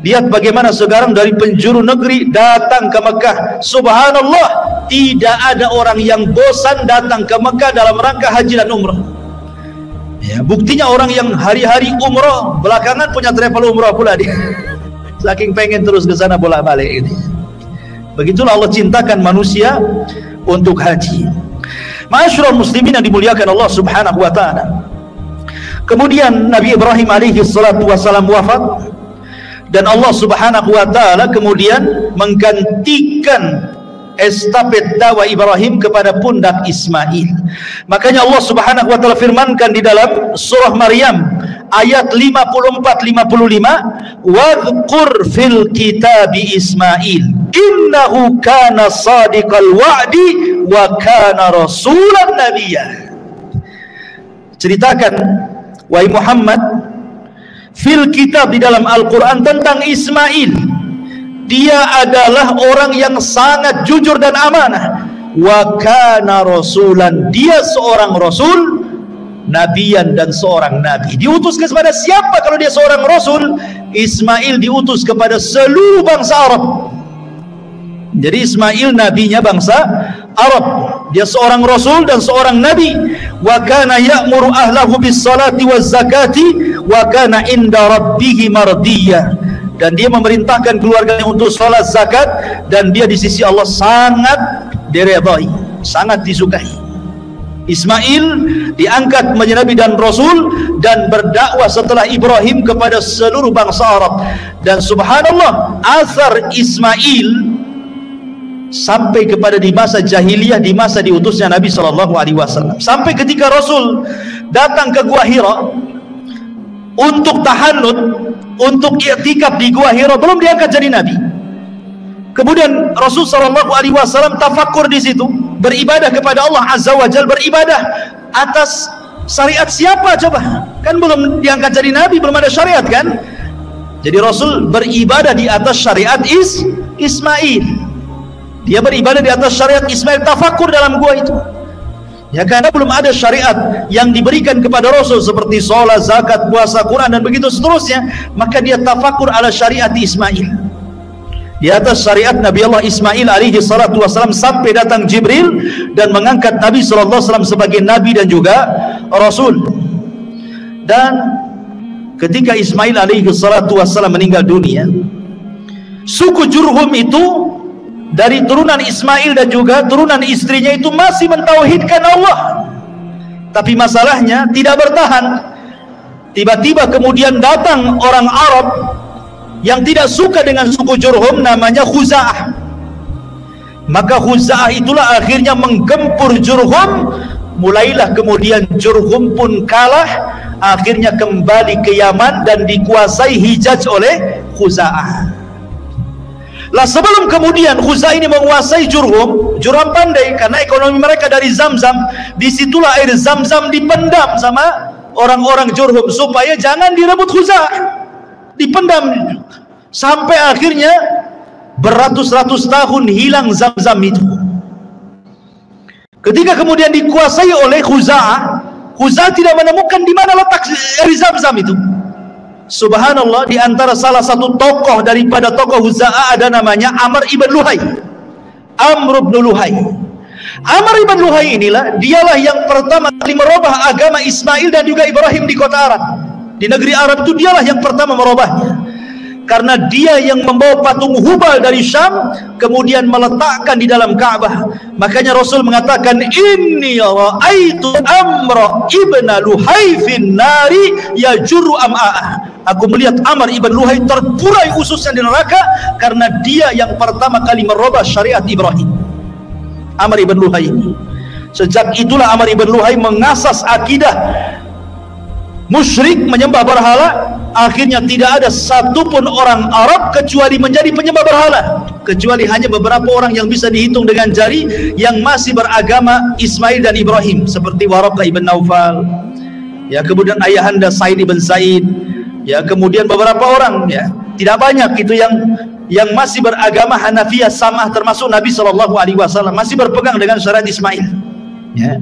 S1: Lihat bagaimana sekarang dari penjuru negeri datang ke Mekah. Subhanallah, tidak ada orang yang bosan datang ke Mekah dalam rangka haji dan umrah. Ya, buktinya orang yang hari-hari umrah belakangan punya travel umrah pula dia. Saking pengen terus ke sana bolak-balik ini. Begitulah Allah cintakan manusia untuk haji. Ma'asyiral muslimin yang dimuliakan Allah Subhanahu wa taala. Kemudian Nabi Ibrahim alaihi salatu wasalam wafat, dan Allah Subhanahu wa taala kemudian menggantikan estafet dakwah Ibrahim kepada pundak Ismail. Makanya Allah Subhanahu wa taala firmankan di dalam surah Maryam ayat 54-55, wadhkur fil kitabi Ismail innahu kana sadiqal wa'di wa kana rasulan nabiyya. Ceritakan wahai Muhammad fil kitab, di dalam Al-Quran, tentang Ismail. Dia adalah orang yang sangat jujur dan amanah. Wa kana rasulan, dia seorang rasul, nabiyan, dan seorang nabi. Diutus kepada siapa kalau dia seorang rasul? Ismail diutus kepada seluruh bangsa Arab. Jadi Ismail nabinya bangsa Arab. Dia seorang rasul dan seorang nabi. Wa kana ya'muru ahlahu bis salati waz zakati wa kana inda rabbih mardiyya. Dan dia memerintahkan keluarganya untuk salat, zakat, dan dia di sisi Allah sangat diridhai, sangat disukai. Ismail diangkat menjadi nabi dan rasul dan berdakwah setelah Ibrahim kepada seluruh bangsa Arab. Dan subhanallah, asar Ismail sampai kepada di masa jahiliyah, di masa diutusnya Nabi SAW. Sampai ketika Rasul datang ke Gua Hira untuk tahannut, untuk i'tikaf di Gua Hira, belum diangkat jadi Nabi. Kemudian Rasul SAW tafakkur di situ, beribadah kepada Allah Azza wa Jalla, beribadah atas syariat siapa coba? Kan belum diangkat jadi Nabi, belum ada syariat kan? Jadi Rasul beribadah di atas syariat Ismail. Dia beribadah di atas syariat Ismail, tafakur dalam gua itu. Ya, karena belum ada syariat yang diberikan kepada Rasul seperti sholat, zakat, puasa, Quran dan begitu seterusnya. Maka dia tafakur ala syariat Ismail, di atas syariat Nabi Allah Ismail alaihi salatu wassalam, sampai datang Jibril dan mengangkat Nabi sallallahu alaihi wasallam sebagai Nabi dan juga Rasul. Dan ketika Ismail alaihi salatu wassalam meninggal dunia, suku Jurhum itu dari turunan Ismail dan juga turunan istrinya itu masih mentauhidkan Allah, tapi masalahnya tidak bertahan. Tiba-tiba kemudian datang orang Arab yang tidak suka dengan suku Jurhum, namanya Khuza'ah. Maka Khuza'ah itulah akhirnya menggempur Jurhum. Mulailah kemudian Jurhum pun kalah, akhirnya kembali ke Yaman dan dikuasai Hijaz oleh Khuza'ah. Lah sebelum kemudian Khuza'ah ini menguasai Jurhum pandai karena ekonomi mereka dari Zamzam. Disitulah air Zamzam dipendam sama orang-orang Jurhum supaya jangan direbut Khuza'ah, dipendam sampai akhirnya beratus-ratus tahun hilang Zamzam itu. Ketika kemudian dikuasai oleh Khuza'ah, Khuza'ah tidak menemukan di mana letak air Zamzam itu. Subhanallah, di antara salah satu tokoh daripada tokoh Khuza'ah ada namanya Amr ibn Luhai. Amr ibn Luhai. Amr ibn Luhai inilah, dialah yang pertama kali merubah agama Ismail dan juga Ibrahim di kota Arab. Di negeri Arab itu dialah yang pertama merubahnya. Karena dia yang membawa patung Hubal dari Syam kemudian meletakkan di dalam Ka'bah. Makanya Rasul mengatakan, inni ra'aitu Amr ibn Luhai fin nari yajurru am'a'ah. Aku melihat Amr ibn Luhai terburai ususnya di neraka karena dia yang pertama kali merubah syariat Ibrahim. Amr ibn Luhai. Sejak itulah Amr ibn Luhai mengasas akidah musyrik, menyembah berhala. Akhirnya tidak ada satupun orang Arab kecuali menjadi penyembah berhala, kecuali hanya beberapa orang yang bisa dihitung dengan jari yang masih beragama Ismail dan Ibrahim, seperti Waraqah ibn Naufal, ya, kemudian ayahanda Said ibn Zaid, ya, kemudian beberapa orang, ya, tidak banyak itu yang masih beragama Hanafiyah samah, termasuk Nabi SAW masih berpegang dengan syariat Ismail, ya.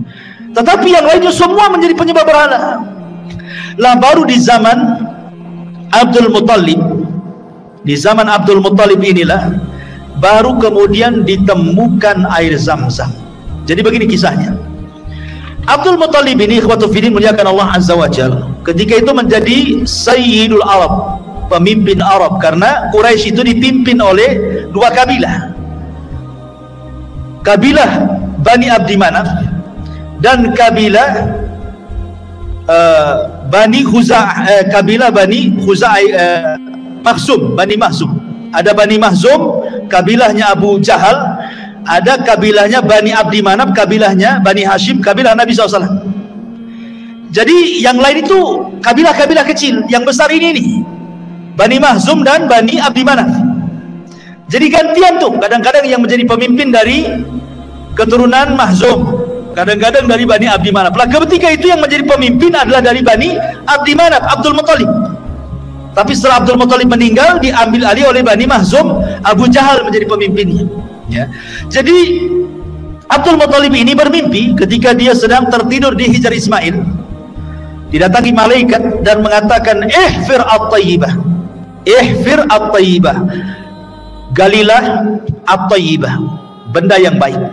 S1: Tetapi yang lainnya semua menjadi penyembah berhala. Lah baru di zaman Abdul Muttalib, di zaman Abdul Muttalib inilah baru kemudian ditemukan air Zamzam. Jadi begini kisahnya. Abdul Muttalib ini, ikhwatu fillah, muliakan Allah Azza wa Jalla, ketika itu menjadi Sayyidul Arab, pemimpin Arab, karena Quraisy itu dipimpin oleh dua kabilah, kabilah Bani Abdi Manaf dan kabilah Bani Khuza'ah, kabilah Bani Khuza'ah, Makhzum, Bani Makhzum. Ada Bani Makhzum, kabilahnya Abu Jahal. Ada kabilahnya Bani Abdi Manaf, kabilahnya Bani Hashim, kabilah Nabi SAW. Jadi yang lain itu kabilah-kabilah kecil. Yang besar ini nih, Bani Makhzum dan Bani Abdi Manaf. Jadi gantian tuh, kadang-kadang yang menjadi pemimpin dari keturunan Makhzum, kadang-kadang dari Bani Abdi Manaf. Lah ketika itu yang menjadi pemimpin adalah dari Bani Abdi Manaf, Abdul Muttalib. Tapi setelah Abdul Muttalib meninggal, diambil alih oleh Bani Makhzum, Abu Jahal menjadi pemimpinnya, ya. Jadi Abdul Muttalib ini bermimpi ketika dia sedang tertidur di Hijr Ismail, didatangi malaikat dan mengatakan, ihfir at-tayyibah, ihfir at-tayyibah, galilah at-tayyibah, benda yang baik.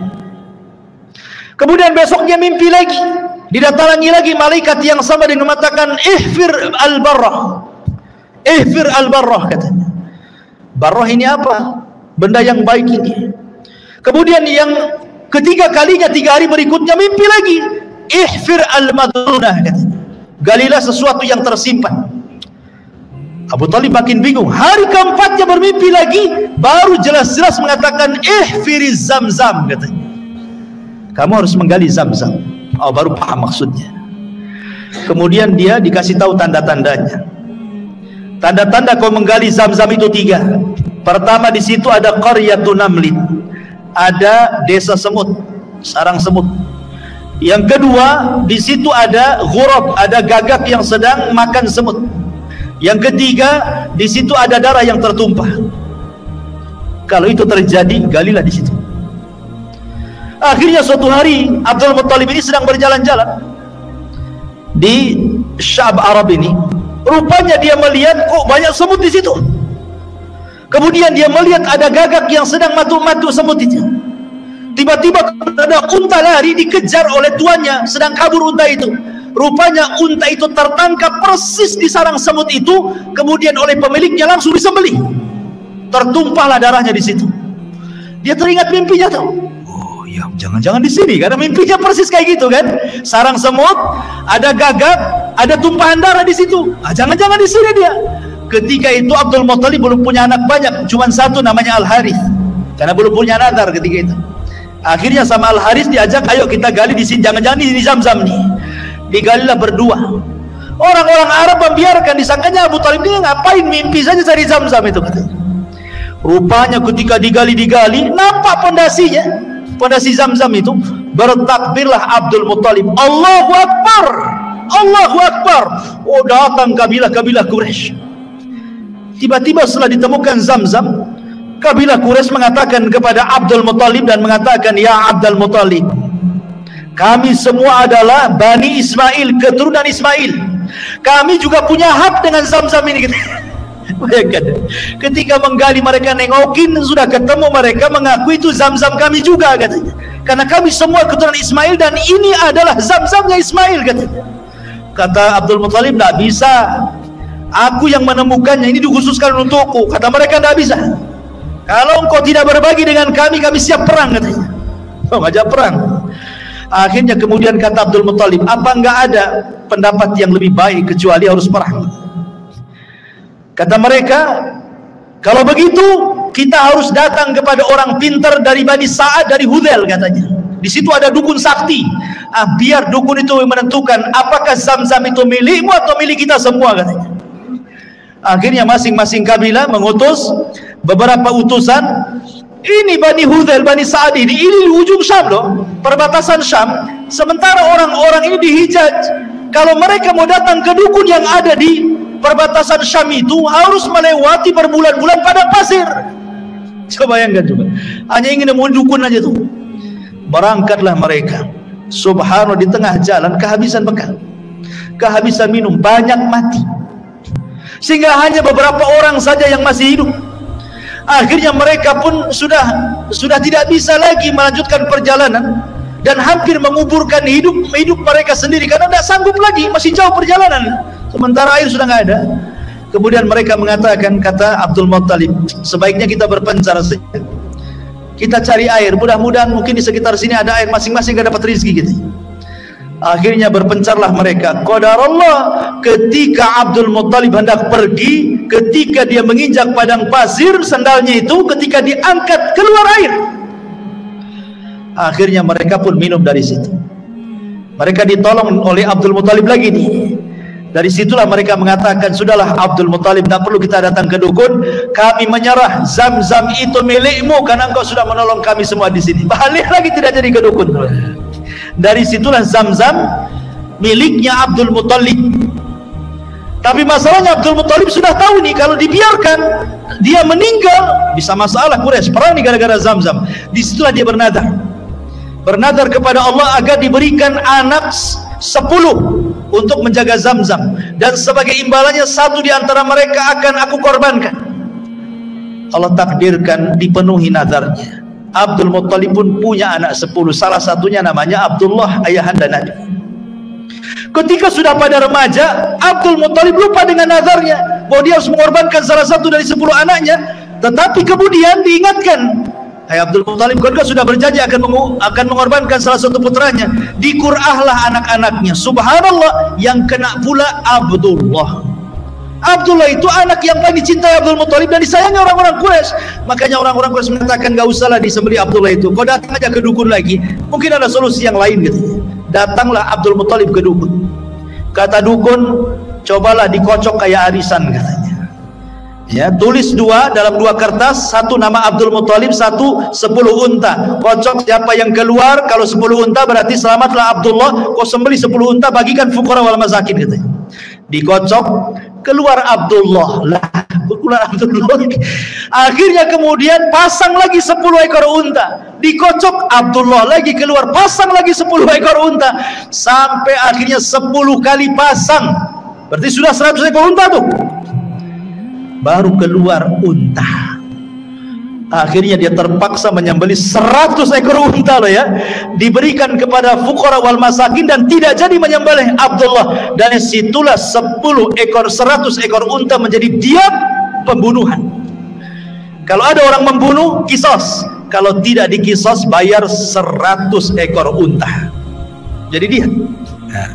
S1: Kemudian besoknya mimpi lagi, didatangi lagi malaikat yang sama dan mengatakan, ihfir al-barrah, ihfir al-barrah, katanya. Barrah ini apa? Benda yang baik ini. Kemudian yang ketiga kalinya, 3 hari berikutnya mimpi lagi, ihfir al-madrunah, katanya. Galilah sesuatu yang tersimpan. Abu Talib makin bingung. Hari keempatnya bermimpi lagi, baru jelas-jelas mengatakan ihfiriz Zamzam, katanya. Kamu harus menggali Zamzam. Oh, baru paham maksudnya. Kemudian dia dikasih tahu tanda-tandanya. Tanda-tanda kau menggali Zamzam itu 3. Pertama, di situ ada qaryatun namlin, ada desa semut, sarang semut. Yang kedua, di situ ada ghurab, ada gagak yang sedang makan semut. Yang ketiga, di situ ada darah yang tertumpah. Kalau itu terjadi, galilah di situ. Akhirnya suatu hari Abdul Muttalib ini sedang berjalan-jalan di Sya'b Arab ini. Rupanya dia melihat kok banyak semut di situ. Kemudian dia melihat ada gagak yang sedang matu-matu semut itu. Tiba-tiba ada unta lari, dikejar oleh tuannya, sedang kabur unta itu. Rupanya unta itu tertangkap persis di sarang semut itu, kemudian oleh pemiliknya langsung disembelih. Tertumpahlah darahnya di situ. Dia teringat mimpinya tuh. Oh ya, jangan-jangan di sini, karena mimpinya persis kayak gitu kan. Sarang semut, ada gagak, ada tumpahan darah di situ. Jangan-jangan di sini dia. Ketika itu Abdul Muttalib belum punya anak banyak, cuma satu namanya Al-Harith. Karena belum punya nazar ketika itu. Akhirnya sama Al-Harith diajak, ayo kita gali di sini, jangan-jangan di Zamzam nih. Digalilah berdua. Orang-orang Arab membiarkan, disangkanya Abu Talib ini ngapain mimpi saja cari Zamzam itu, katanya. Rupanya ketika digali-digali, nampak pondasinya, pondasi Zamzam itu. Bertakbirlah Abdul Muttalib, Allahu Akbar, Allahu Akbar. Oh, datang kabilah-kabilah Quraisy. Tiba-tiba setelah ditemukan Zamzam, kabilah Quraisy mengatakan kepada Abdul Muttalib dan mengatakan, ya Abdul Muttalib, kami semua adalah Bani Ismail, keturunan Ismail. Kami juga punya hak dengan Zamzam ini. Bayangkan, ketika menggali mereka nengokin, sudah ketemu mereka mengaku itu Zamzam kami juga, katanya. Karena kami semua keturunan Ismail dan ini adalah Zamzamnya Ismail, katanya. Kata Abdul Muttalib, tidak bisa. Aku yang menemukannya, ini dikhususkan untukku. Kata mereka, tidak bisa. Kalau engkau tidak berbagi dengan kami siap perang, katanya. Oh, ngajak perang. Akhirnya kemudian kata Abdul Muttalib, apa enggak ada pendapat yang lebih baik kecuali harus perang? Kata mereka, kalau begitu kita harus datang kepada orang pintar dari Bani Sa'ad, dari Hudzail, katanya. Di situ ada dukun sakti. Biar dukun itu menentukan apakah Zamzam itu milikmu atau milik kita semua, katanya. Akhirnya masing-masing kabilah mengutus beberapa utusan. Ini Bani Hudzail, Bani Sa'ad ini di ujung Syam loh, perbatasan Syam. Sementara orang-orang ini di Hijaz. Kalau mereka mau datang ke dukun yang ada di perbatasan Syam itu, harus melewati berbulan-bulan padang pasir. Coba bayangkan coba. Hanya ingin nemuin dukun aja tuh. Berangkatlah mereka. Subhanallah, di tengah jalan kehabisan bekal, kehabisan minum, banyak mati. Sehingga hanya beberapa orang saja yang masih hidup. Akhirnya mereka pun sudah tidak bisa lagi melanjutkan perjalanan dan hampir menguburkan hidup mereka sendiri karena tidak sanggup lagi, masih jauh perjalanan. Sementara air sudah nggak ada. Kemudian mereka mengatakan, kata Abdul Muttalib, sebaiknya kita berpencar saja. Kita cari air, mudah-mudahan mungkin di sekitar sini ada air, masing-masing gak dapat rezeki gitu. Akhirnya berpencarlah mereka. Qadarullah, ketika Abdul Muttalib hendak pergi, ketika dia menginjak padang pasir, sandalnya itu ketika diangkat keluar air. Akhirnya mereka pun minum dari situ. Mereka ditolong oleh Abdul Muttalib lagi nih. Dari situlah mereka mengatakan, sudahlah Abdul Muttalib, tidak perlu kita datang ke dukun, kami menyerah, Zamzam itu milikmu karena engkau sudah menolong kami semua di sini. Balik lagi, tidak jadi ke dukun. Dari situlah Zamzam miliknya Abdul Muttalib. Tapi masalahnya Abdul Muttalib sudah tahu nih, kalau dibiarkan dia meninggal bisa masalah Quraisy, perang nih gara-gara Zamzam. Disitulah dia bernadar kepada Allah agar diberikan anak 10 untuk menjaga Zamzam, dan sebagai imbalannya satu di antara mereka akan aku korbankan. Allah takdirkan dipenuhi nazarnya. Abdul Muttalib pun punya anak 10, salah satunya namanya Abdullah, ayahanda Nabi. Ketika sudah pada remaja, Abdul Muttalib lupa dengan nazarnya bahwa dia harus mengorbankan salah satu dari 10 anaknya. Tetapi kemudian diingatkan, hai Abdul Muttalib, kau sudah berjanji akan mengorbankan salah satu putranya. Dikurahlah anak-anaknya. Subhanallah, yang kena pula Abdullah. Abdullah itu anak yang paling dicintai Abdul Muthalib dan disayangi orang-orang Quraisy. Makanya orang-orang Quraisy mengatakan, gak usahlah disembelih Abdullah itu, kau datang aja ke dukun lagi, mungkin ada solusi yang lain gitu. Datanglah Abdul Muthalib ke dukun. Kata dukun, cobalah dikocok kayak arisan katanya. Ya, tulis dalam dua kertas, satu nama Abdul Muthalib, satu 10 unta. Kocok siapa yang keluar, kalau 10 unta berarti selamatlah Abdullah. Kau sembeli 10 unta, bagikan fuqara wal masakin katanya. Dikocok, keluar Abdullah. Lah, keluar Abdullah. Akhirnya kemudian pasang lagi 10 ekor unta. Dikocok, Abdullah lagi keluar, pasang lagi 10 ekor unta. Sampai akhirnya 10 kali pasang. Berarti sudah 100 ekor unta tuh. Baru keluar unta. Akhirnya dia terpaksa menyembelih 100 ekor unta loh ya, diberikan kepada fuqara wal masakin dan tidak jadi menyembelih Abdullah. Dan situlah 100 ekor unta menjadi diat pembunuhan. Kalau ada orang membunuh, kisos. Kalau tidak dikisos, bayar 100 ekor unta. Jadi diat. Nah,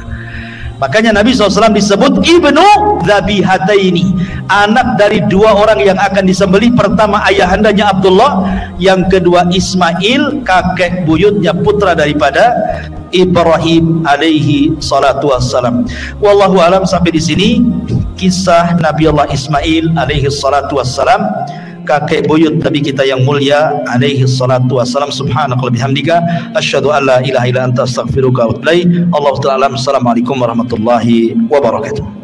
S1: makanya Nabi SAW disebut Ibnu Dzabihataini, anak dari dua orang yang akan disembelih. Pertama ayahandanya Abdullah, yang kedua Ismail, kakek buyutnya, putra daripada Ibrahim alaihi salatu wassalam. Wallahu alam. Sampai di sini kisah Nabi Allah Ismail alaihi salatu wassalam, kakek buyut Nabi kita yang mulia alaihi salatu wassalam. Subhanakallahumma bihamdika asyhadu an la ilaha illa anta astaghfiruka wa atubu ilaik. Allahu ta'ala. Assalamualaikum warahmatullahi wabarakatuh.